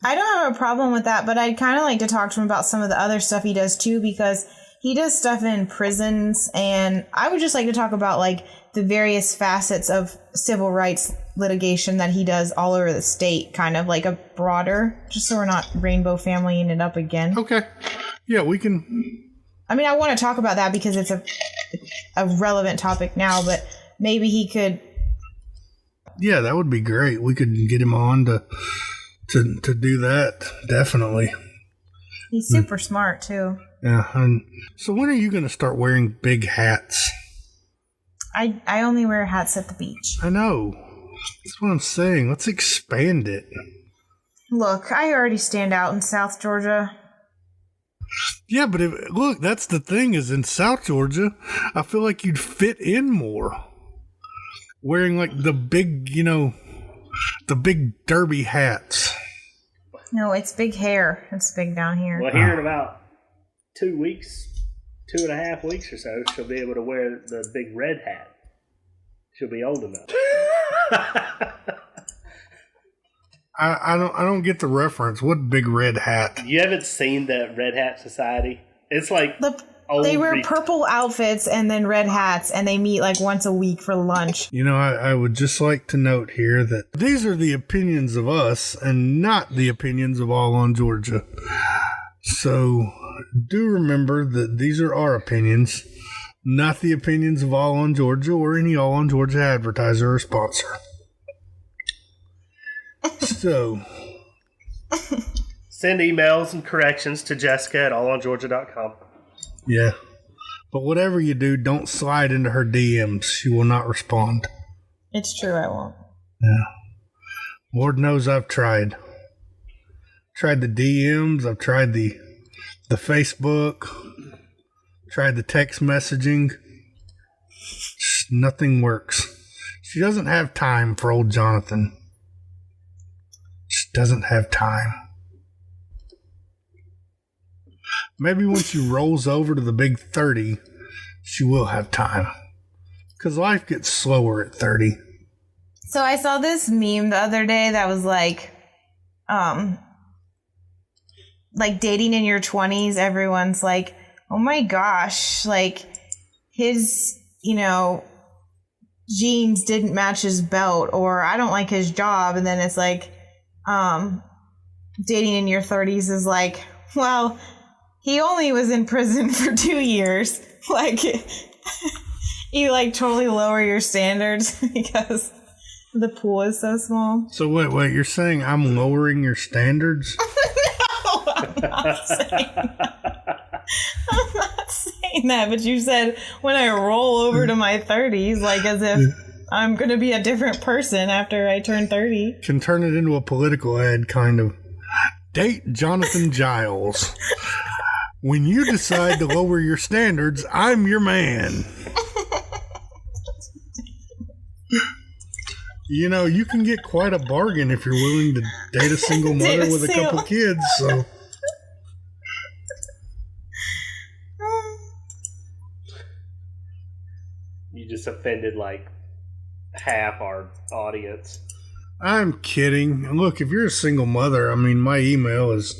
I don't have a problem with that, but I'd kind of like to talk to him about some of the other stuff he does too, because he does stuff in prisons, and I would just like to talk about like the various facets of civil rights litigation that he does all over the state, kind of like a broader, just so we're not Rainbow Familying it up again. Okay. Yeah, we can. I want to talk about that because it's a relevant topic now, but maybe he could. Yeah, that would be great. We could get him on to do that, definitely. He's super smart, too. Yeah, and so when are you going to start wearing big hats? I only wear hats at the beach. I know. That's what I'm saying. Let's expand it. Look, I already stand out in South Georgia. Yeah, but look, that's the thing is in South Georgia, I feel like you'd fit in more. Wearing like the big, the big derby hats. No, it's big hair. It's big down here. Well, here in about 2 weeks, 2.5 weeks or so, she'll be able to wear the big red hat. She'll be old enough. I don't get the reference. What big red hat? You haven't seen the Red Hat Society? It's like they wear purple outfits and then red hats, and they meet like once a week for lunch. I would just like to note here that these are the opinions of us and not the opinions of All on Georgia. So do remember that these are our opinions, not the opinions of All on Georgia or any All on Georgia advertiser or sponsor. So send emails and corrections to Jessica at allongeorgia.com. Yeah. But whatever you do, don't slide into her DMs. She will not respond. It's true, I won't. Yeah. Lord knows I've tried. Tried the DMs, I've tried the Facebook, tried the text messaging. Just nothing works. She doesn't have time for old Jonathan. She doesn't have time. Maybe when she rolls over to the big 30, she will have time. Because life gets slower at 30. So I saw this meme the other day that was like dating in your 20s. Everyone's like, oh my gosh, like his, jeans didn't match his belt, or I don't like his job. And then it's like, dating in your 30s is like, well, he only was in prison for 2 years. Like, you like totally lower your standards because the pool is so small. So wait, you're saying I'm lowering your standards? No, I'm not saying that. I'm not saying that, but you said when I roll over to my 30s, like as if I'm going to be a different person after I turn 30. Can turn it into a political ad, kind of. Date Jonathan Giles. When you decide to lower your standards, I'm your man. You know, you can get quite a bargain if you're willing to date a single mother with a couple kids. So, You just offended like half our audience. I'm kidding. Look, if you're a single mother, I mean, my email is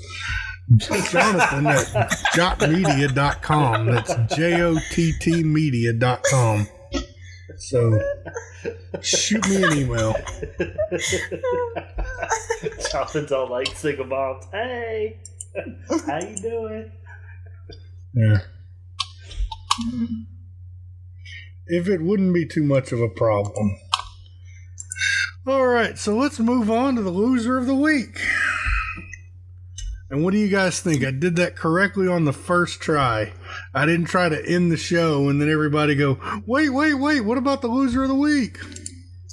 Jonathan at jotmedia.com. That's JOTTmedia.com. So shoot me an email. Jonathan's all like single moms. Hey, how you doing? Yeah. If it wouldn't be too much of a problem. All right, so let's move on to the loser of the week. And what do you guys think? I did that correctly on the first try. I didn't try to end the show and then everybody go, wait, what about the loser of the week?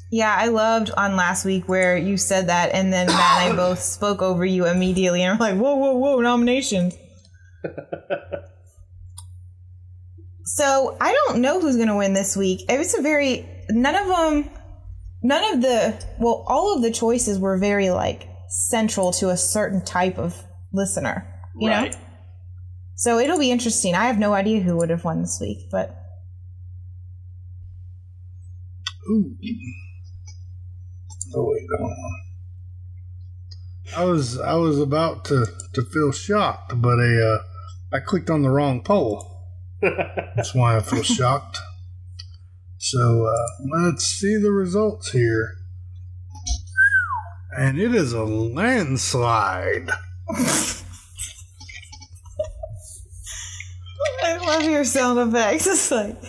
Yeah, I loved on last week where you said that and then Matt and I both spoke over you immediately and we're like, whoa, nominations. So I don't know who's going to win this week. It was all of the choices were very like central to a certain type of listener, you know? So it'll be interesting. I have no idea who would have won this week, but. Ooh. Oh, wait, hold on. I was about to feel shocked, but I clicked on the wrong poll. That's why I feel shocked. So let's see the results here. And it is a landslide. I love your sound effects. It's like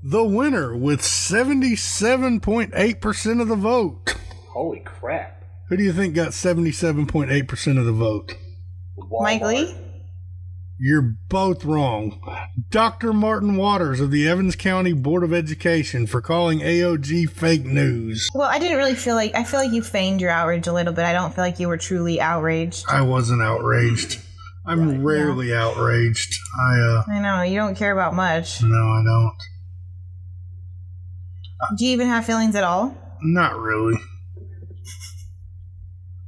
the winner with 77.8% of the vote. Holy crap. Who do you think got 77.8% of the vote? Walmart. Mike Lee? You're both wrong. Dr. Martin Waters of the Evans County Board of Education for calling AOG fake news. Well, I feel like you feigned your outrage a little bit. I don't feel like you were truly outraged. I wasn't outraged. I'm rarely outraged. I know, you don't care about much. No, I don't. Do you even have feelings at all? Not really.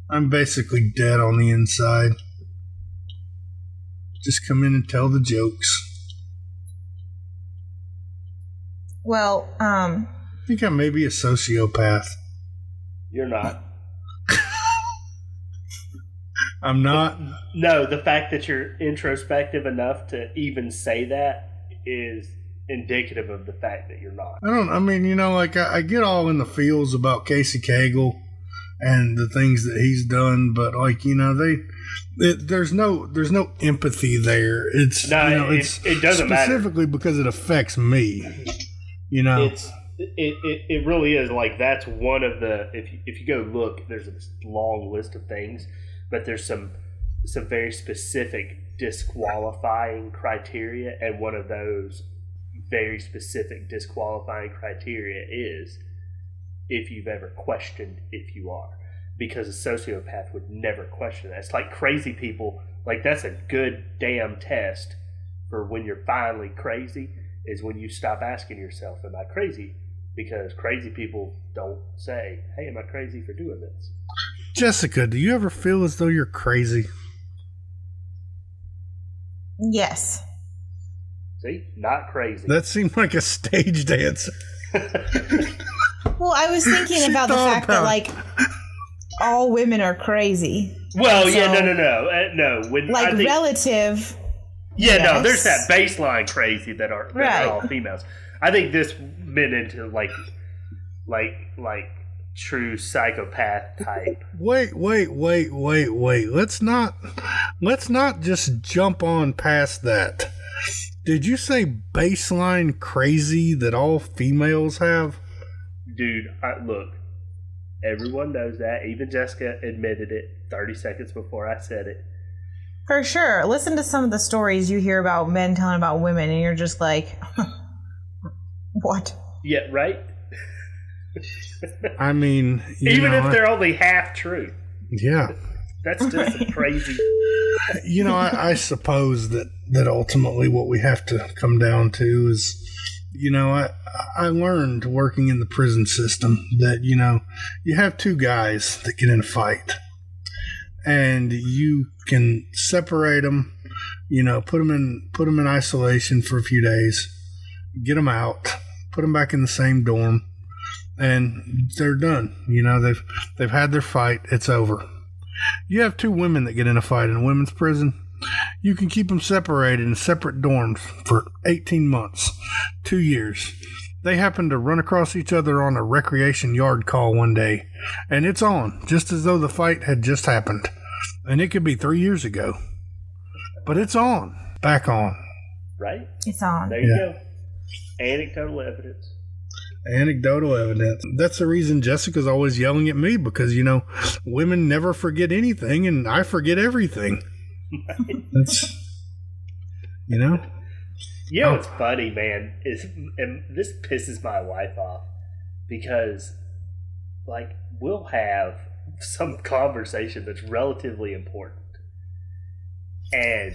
I'm basically dead on the inside. Just come in and tell the jokes. Well, I think I may be a sociopath. You're not. I'm not? No, the fact that you're introspective enough to even say that is indicative of the fact that you're not. I get all in the feels about Casey Cagle and the things that he's done, but there's no empathy there. It doesn't matter. Specifically because it affects me. It really is like that's one of the if you go look, there's a long list of things, but there's some very specific disqualifying criteria, and one of those very specific disqualifying criteria is if you've ever questioned if you are. Because a sociopath would never question that. It's like crazy people, like that's a good damn test for when you're finally crazy, is when you stop asking yourself, am I crazy? Because crazy people don't say, hey, am I crazy for doing this? Jessica, do you ever feel as though you're crazy? yes. See? Not crazy. That seemed like a staged answer. Well, I was thinking about the fact that, like, all women are crazy. Well, so, yeah, no. When like, I think, relative. yeah, yes. no, there's that baseline crazy that are all females. I think this meant into like true psychopath type. Wait. Let's not just jump on past that. Did you say baseline crazy that all females have? Dude, look, everyone knows that. Even Jessica admitted it 30 seconds before I said it. For sure. Listen to some of the stories you hear about men telling about women, and you're just like, what? Yeah, right? I mean, even if they're only half true. Yeah. That's just a crazy. I suppose that ultimately what we have to come down to is, I learned working in the prison system that, you have two guys that get in a fight and you can separate them, put them in isolation for a few days, get them out, put them back in the same dorm, and they're done. They've had their fight. It's over. You have two women that get in a fight in a women's prison. You can keep them separated in separate dorms for 18 months, 2 years. They happen to run across each other on a recreation yard call one day, and it's on, just as though the fight had just happened. And it could be 3 years ago. But it's on. Back on. Right? It's on. There you go. Anecdotal evidence. Anecdotal evidence. That's the reason Jessica's always yelling at me, because, women never forget anything, and I forget everything. That's, What's funny, man, and this pisses my wife off, because, we'll have some conversation that's relatively important, and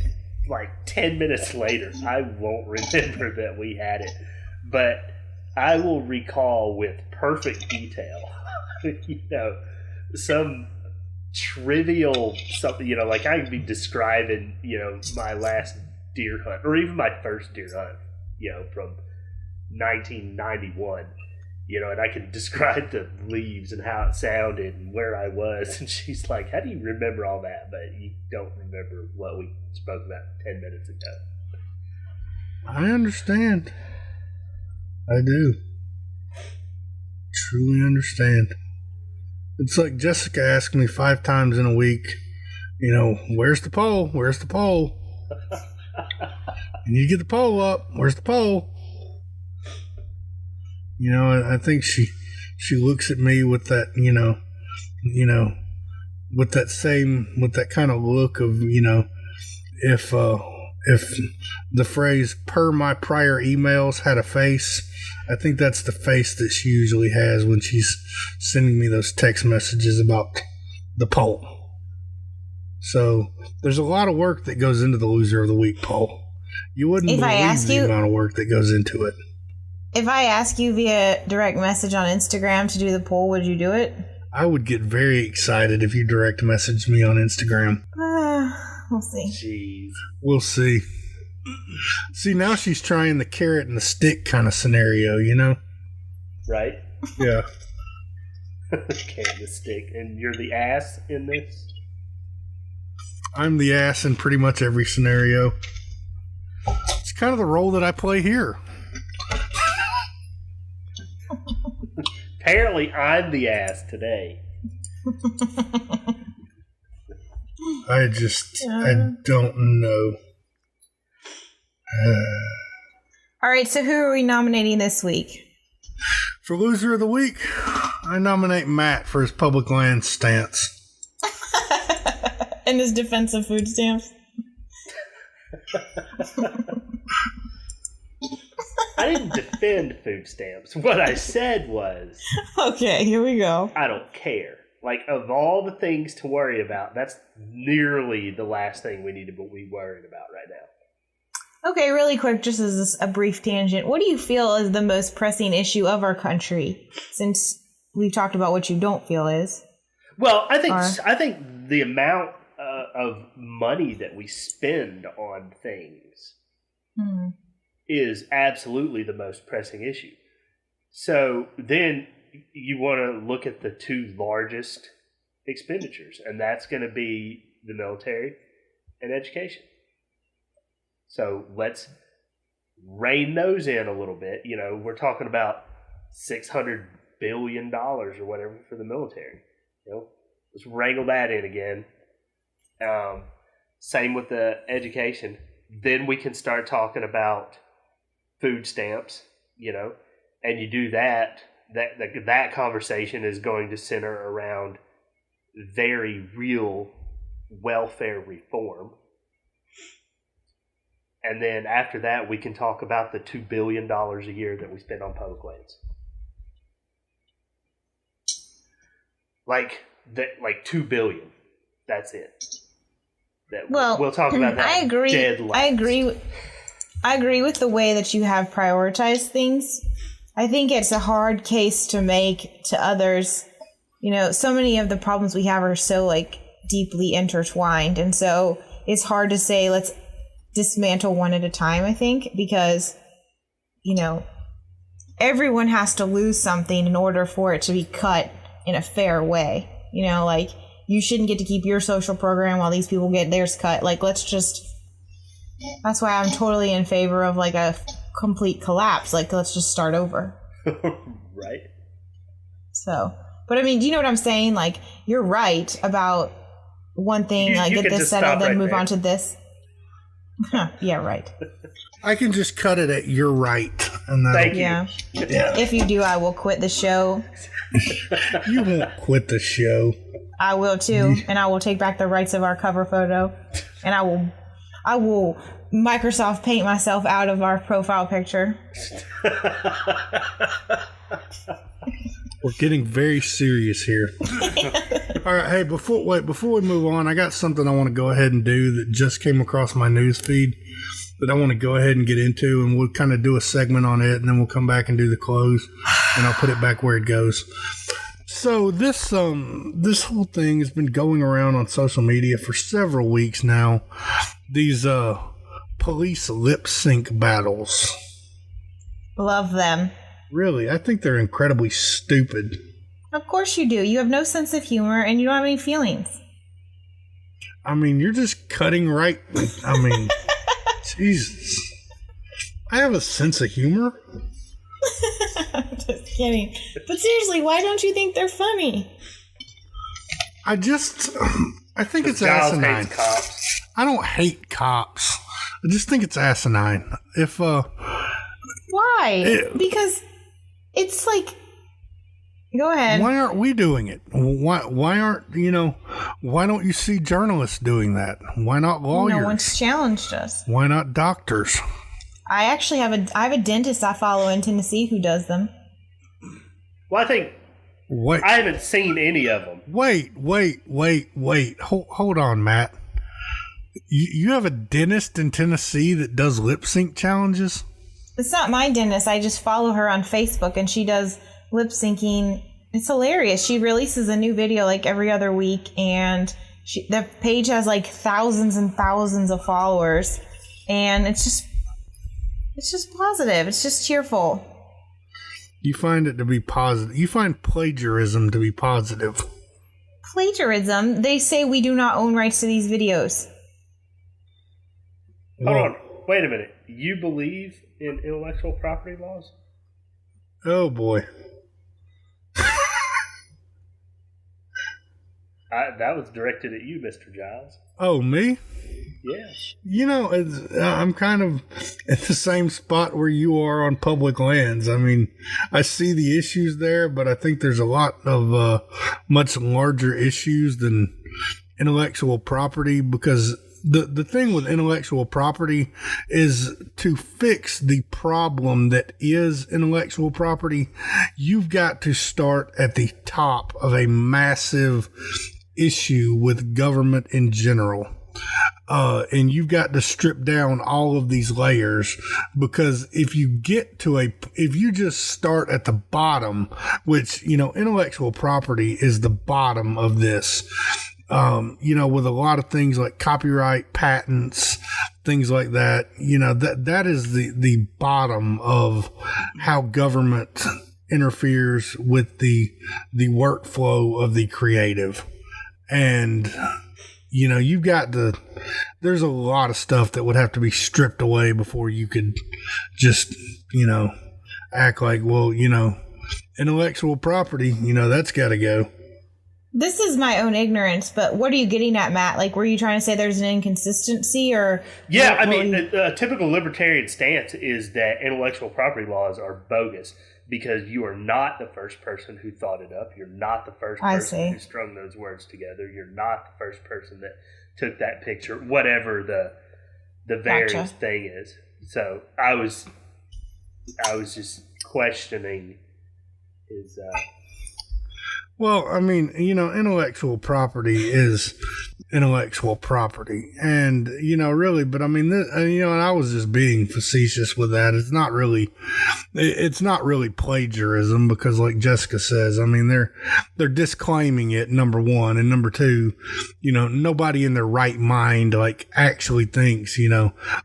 10 minutes later, I won't remember that we had it, but I will recall with perfect detail, some trivial something, I could be describing, my last deer hunt, or even my first deer hunt, from 1991, and I can describe the leaves and how it sounded and where I was, and she's like, how do you remember all that, but you don't remember what we spoke about 10 minutes ago? I understand. I do. Truly understand. It's like Jessica asked me 5 times in a week, where's the pole? Where's the pole? You need to get the pole up. Where's the pole? I think she looks at me with that, with that kind of look of, if the phrase "per my prior emails" had a face, I think that's the face that she usually has when she's sending me those text messages about the poll. So there's a lot of work that goes into the Loser of the Week poll. You wouldn't believe the amount of work that goes into it. If I ask you via direct message on Instagram to do the poll, would you do it? I would get very excited if you direct messaged me on Instagram. We'll see. Jeez. We'll see. See, now she's trying the carrot and the stick kind of scenario, Right? Yeah. Carrot and the stick. And you're the ass in this? I'm the ass in pretty much every scenario. It's kind of the role that I play here. Apparently, I'm the ass today. I don't know. All right, so who are we nominating this week? For Loser of the Week, I nominate Matt for his public land stance. And his defense of food stamps? I didn't defend food stamps. What I said was... Okay, here we go. I don't care. Of all the things to worry about, that's nearly the last thing we need to be worried about right now. Okay, really quick, just as a brief tangent, what do you feel is the most pressing issue of our country? Since we've talked about what you don't feel is. Well, I think the amount of money that we spend on things is absolutely the most pressing issue. So then you want to look at the two largest expenditures, and that's going to be the military and education. So let's rein those in a little bit. We're talking about $600 billion or whatever for the military. Let's wrangle that in again. Same with the education. Then we can start talking about food stamps, and you do that conversation is going to center around very real welfare reform. And then after that, we can talk about the $2 billion a year that we spend on public lands. $2 billion. That's it. We'll talk about that. I agree. I agree with the way that you have prioritized things. I think it's a hard case to make to others. You know, so many of the problems we have are so like deeply intertwined. And so it's hard to say, let's dismantle one at a time, I think, because, you know, everyone has to lose something in order for it to be cut in a fair way. You know, like, you shouldn't get to keep your social program while these people get theirs cut. Like, that's why I'm totally in favor of like a complete collapse. Like, let's just start over. Right. So, but I mean, do you know what I'm saying? Like, you're right about one thing, like get this settled, then move on to this. Yeah, right. I can just cut it at "you're right," and then yeah. If you do, I will quit the show. You won't quit the show. I will too, and I will take back the rights of our cover photo, and I will Microsoft Paint myself out of our profile picture. We're getting very serious here. All right, hey, before we move on, I got something I want to go ahead and do that just came across my news feed that I want to go ahead and get into, and we'll kind of do a segment on it, and then we'll come back and do the close, and I'll put it back where it goes. So this whole thing has been going around on social media for several weeks now. These police lip sync battles. Love them. Really, I think they're incredibly stupid. Of course you do. You have no sense of humor and you don't have any feelings. I mean, you're just cutting right. I mean, Jesus. I have a sense of humor. I'm just kidding. But seriously, why don't you think they're funny? I think it's Giles asinine. hates cops. I don't hate cops. I just think it's asinine. Why? Because it's like, go ahead. Why aren't we doing it? Why don't you see journalists doing that? Why not lawyers? No one's challenged us. Why not doctors? I actually have a dentist I follow in Tennessee who does them. Well, I think I haven't seen any of them. Wait. Hold on, Matt. You have a dentist in Tennessee that does lip sync challenges? It's not my dentist. I just follow her on Facebook, and she does lip syncing. It's hilarious. She releases a new video like every other week, and the page has like thousands and thousands of followers, and it's just positive. It's just cheerful. You find it to be positive. You find plagiarism to be positive. Plagiarism? They say we do not own rights to these videos. Hold on. Wait a minute. You believe in intellectual property laws? Oh, boy. That was directed at you, Mr. Giles. Oh, me? Yes. You know, I'm kind of at the same spot where you are on public lands. I mean, I see the issues there, but I think there's a lot of much larger issues than intellectual property, because the thing with intellectual property is to fix the problem that is intellectual property, you've got to start at the top of a massive issue with government in general. And you've got to strip down all of these layers, because if you just start at the bottom, which, intellectual property is the bottom of this, with a lot of things like copyright, patents, things like that, that is the bottom of how government interferes with the workflow of the creative. And there's a lot of stuff that would have to be stripped away before you could just, act like, well, intellectual property, that's got to go. This is my own ignorance, but what are you getting at, Matt? Like, were you trying to say there's an inconsistency, or? Yeah, a typical libertarian stance is that intellectual property laws are bogus because you are not the first person who thought it up. You're not the first person who strung those words together. You're not the first person that took that picture, whatever the various thing is. So I was just questioning his. Well, I mean, intellectual property is intellectual property. And, really, but I mean, and I was just being facetious with that. It's not really plagiarism because, like Jessica says, I mean, they're disclaiming it, number one. And number two, nobody in their right mind, like, actually thinks,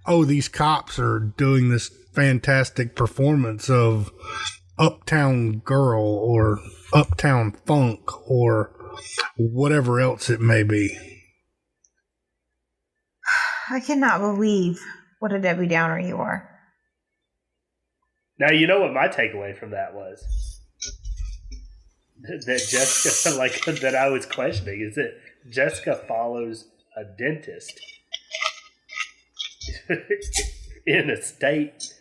oh, these cops are doing this fantastic performance of Uptown Girl or Uptown Funk or whatever else it may be. I cannot believe what a Debbie Downer you are. Now, you know what my takeaway from that was? That Jessica, that I was questioning, is that Jessica follows a dentist in a state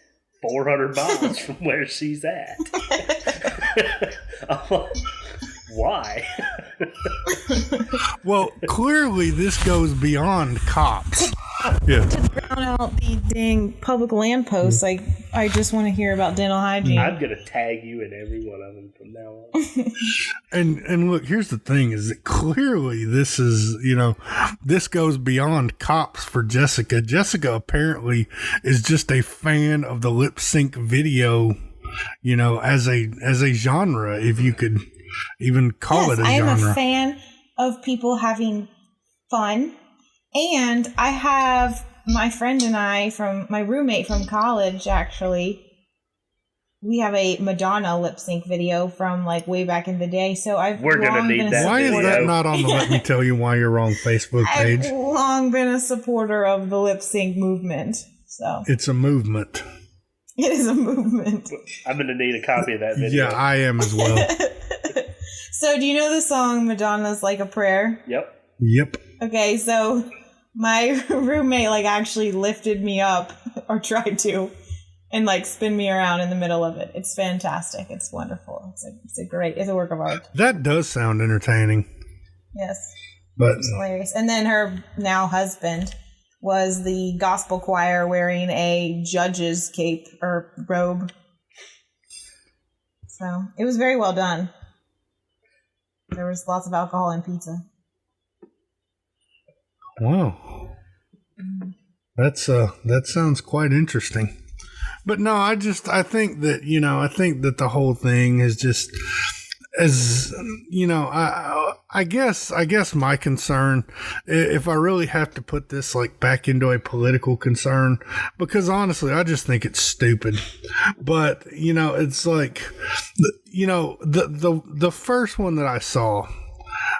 400 miles from where she's at. Why? Well, clearly this goes beyond cops. Yeah. To drown out the dang public lampposts, I just want to hear about dental hygiene. I'm going to tag you in every one of them from now on. And look, here's the thing is that clearly this is, this goes beyond cops for Jessica. Jessica apparently is just a fan of the lip sync video, as a genre, if you could even call it a genre. I am a fan of people having fun. And I have my friend and I, from my roommate from college, actually, we have a Madonna lip sync video from like way back in the day. So we're gonna need that. Why is that not on the Let Me Tell You Why You're Wrong Facebook page? I've long been a supporter of the lip sync movement. So it's a movement. It is a movement. I'm gonna need a copy of that video. Yeah, I am as well. So do you know the song Madonna's Like a Prayer? Yep. Okay, so my roommate actually lifted me up, or tried to, and spin me around in the middle of it. It's fantastic. It's wonderful. It's a work of art. That does sound entertaining. Yes. But it's hilarious. And then her now husband was the gospel choir wearing a judge's cape or robe. So it was very well done. There was lots of alcohol and pizza. Wow. That sounds quite interesting. But no, I think that the whole thing is just, as I guess my concern, if I really have to put this back into a political concern, because honestly I just think it's stupid. But it's the first one that I saw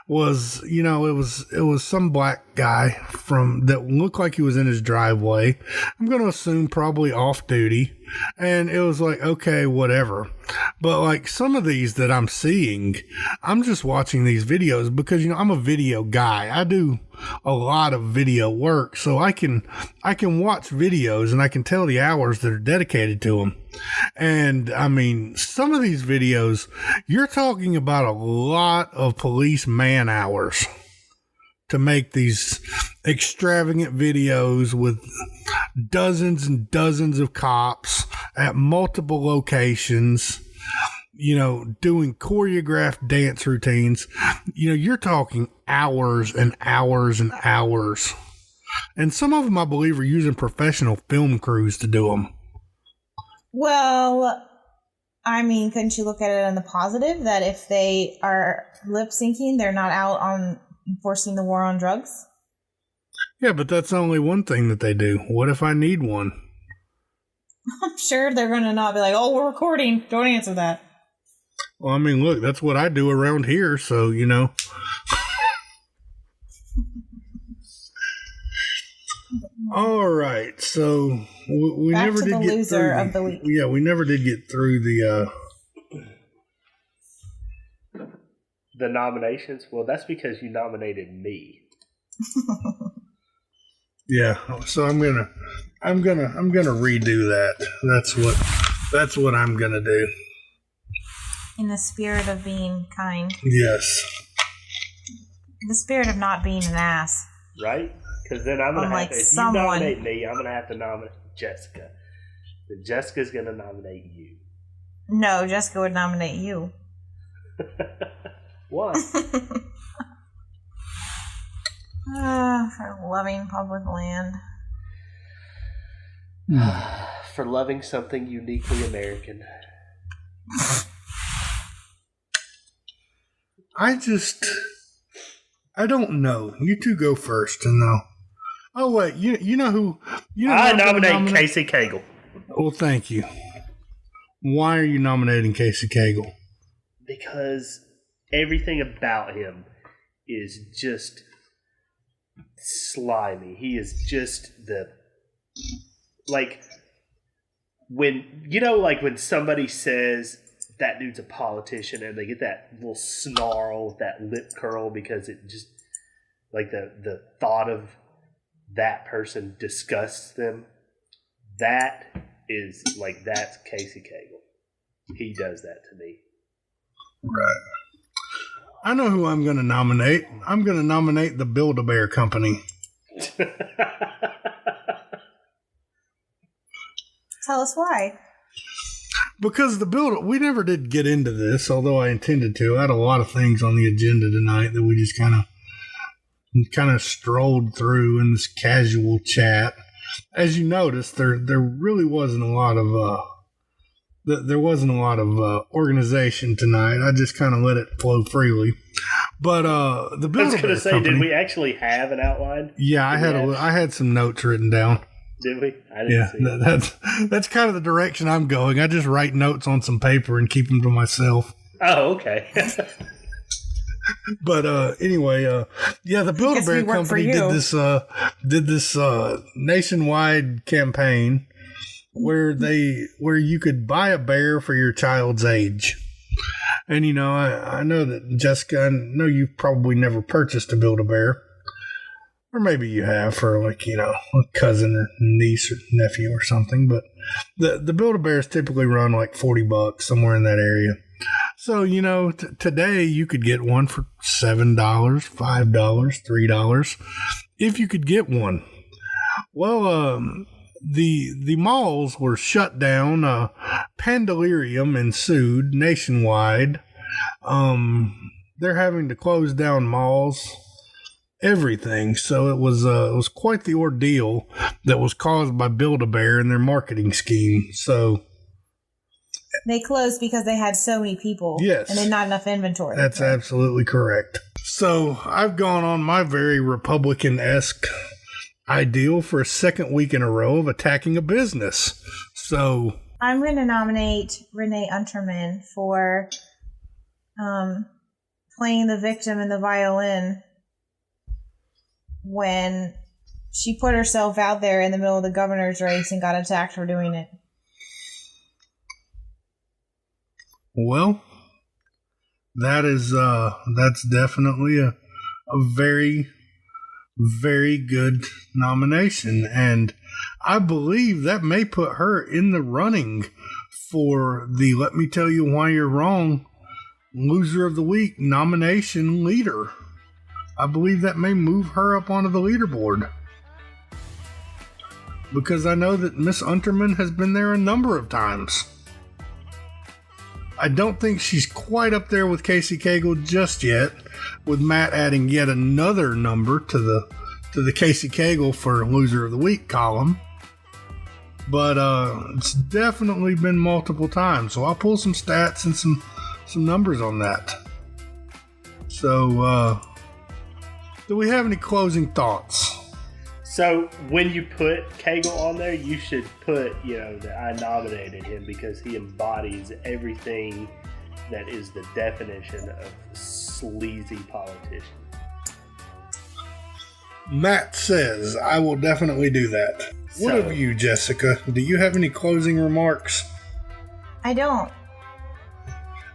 was, it was some black guy that looked like he was in his driveway. I'm going to assume probably off duty. And it was okay, whatever. But some of these that I'm seeing, I'm just watching these videos because, I'm a video guy. I do a lot of video work. So I can watch videos and I can tell the hours that are dedicated to them. And I mean, some of these videos, you're talking about a lot of police man hours to make these extravagant videos with dozens and dozens of cops at multiple locations, doing choreographed dance routines. You're talking hours and hours and hours. And some of them, I believe, are using professional film crews to do them. Well, I mean, couldn't you look at it on the positive that if they are lip syncing, they're not out on enforcing the war on drugs? Yeah, but that's only one thing that they do. What if I need one? I'm sure they're going to not be oh, we're recording. Don't answer that. Well, I mean, look, that's what I do around here, so, All right, so we Back never to did the get loser through of the week. Yeah, we never did get through the nominations. Well, that's because you nominated me. Yeah, so I'm gonna redo that. That's what I'm gonna do. In the spirit of being kind. Yes. The spirit of not being an ass. Right? Because then I'm gonna have to, if you nominate me, I'm gonna have to nominate Jessica. Then Jessica's gonna nominate you. No, Jessica would nominate you. Why? For loving public land. For loving something uniquely American. I don't know. You two go first, and oh wait, you know who? You know I who I'm gonna nominate Casey Cagle. Well, thank you. Why are you nominating Casey Cagle? Because everything about him is just slimy. He is just when somebody says that dude's a politician and they get that little snarl, that lip curl because it just like the thought of that person disgusts them. That's Casey Cagle. He does that to me. Right. I know who I'm going to nominate. I'm going to nominate the Build-A-Bear Company. Tell us why. Because we never did get into this, although I intended to. I had a lot of things on the agenda tonight that we just kind of strolled through in this casual chat. As you noticed, there really wasn't a lot of organization tonight. I just kind of let it flow freely. But the Build-A-Bear I was going to say, Company, did we actually have an outline? Yeah, I had some notes written down. Did we? I didn't see it. That's kind of the direction I'm going. I just write notes on some paper and keep them to myself. Oh, okay. But anyway, the Build-A-Bear Company did this nationwide campaign where you could buy a bear for your child's age. And I know that Jessica, I know you've probably never purchased a Build-A-Bear. Or maybe you have for a cousin or niece or nephew or something. But the Build-A-Bears typically run like $40, somewhere in that area. So, today you could get one for $7, $5, $3, if you could get one. Well, the malls were shut down. Pandemonium ensued nationwide. They're having to close down malls, everything. So it was quite the ordeal that was caused by Build-A-Bear and their marketing scheme. So they closed because they had so many people. Yes. And then not enough inventory. That's absolutely correct. So I've gone on my very Republican-esque ideal for a second week in a row of attacking a business. So I'm going to nominate Renee Unterman for playing the victim in the violin when she put herself out there in the middle of the governor's race and got attacked for doing it. Well, that's definitely a very, very good nomination, and I believe that may put her in the running for the Let Me Tell You Why You're Wrong Loser of the Week nomination leader. I believe that may move her up onto the leaderboard, because I know that Miss Unterman has been there a number of times. I don't think she's quite up there with Casey Cagle just yet, with Matt adding yet another number to the Casey Cagle for Loser of the Week column. But it's definitely been multiple times, so I'll pull some stats and some numbers on that. So, do we have any closing thoughts? So when you put Cagle on there, you should put, that I nominated him because he embodies everything that is the definition of sleazy politician. Matt says, I will definitely do that. What of you, Jessica? Do you have any closing remarks? I don't.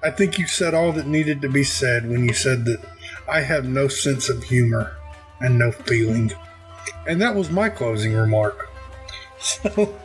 I think you said all that needed to be said when you said that I have no sense of humor and no feeling. And that was my closing remark. So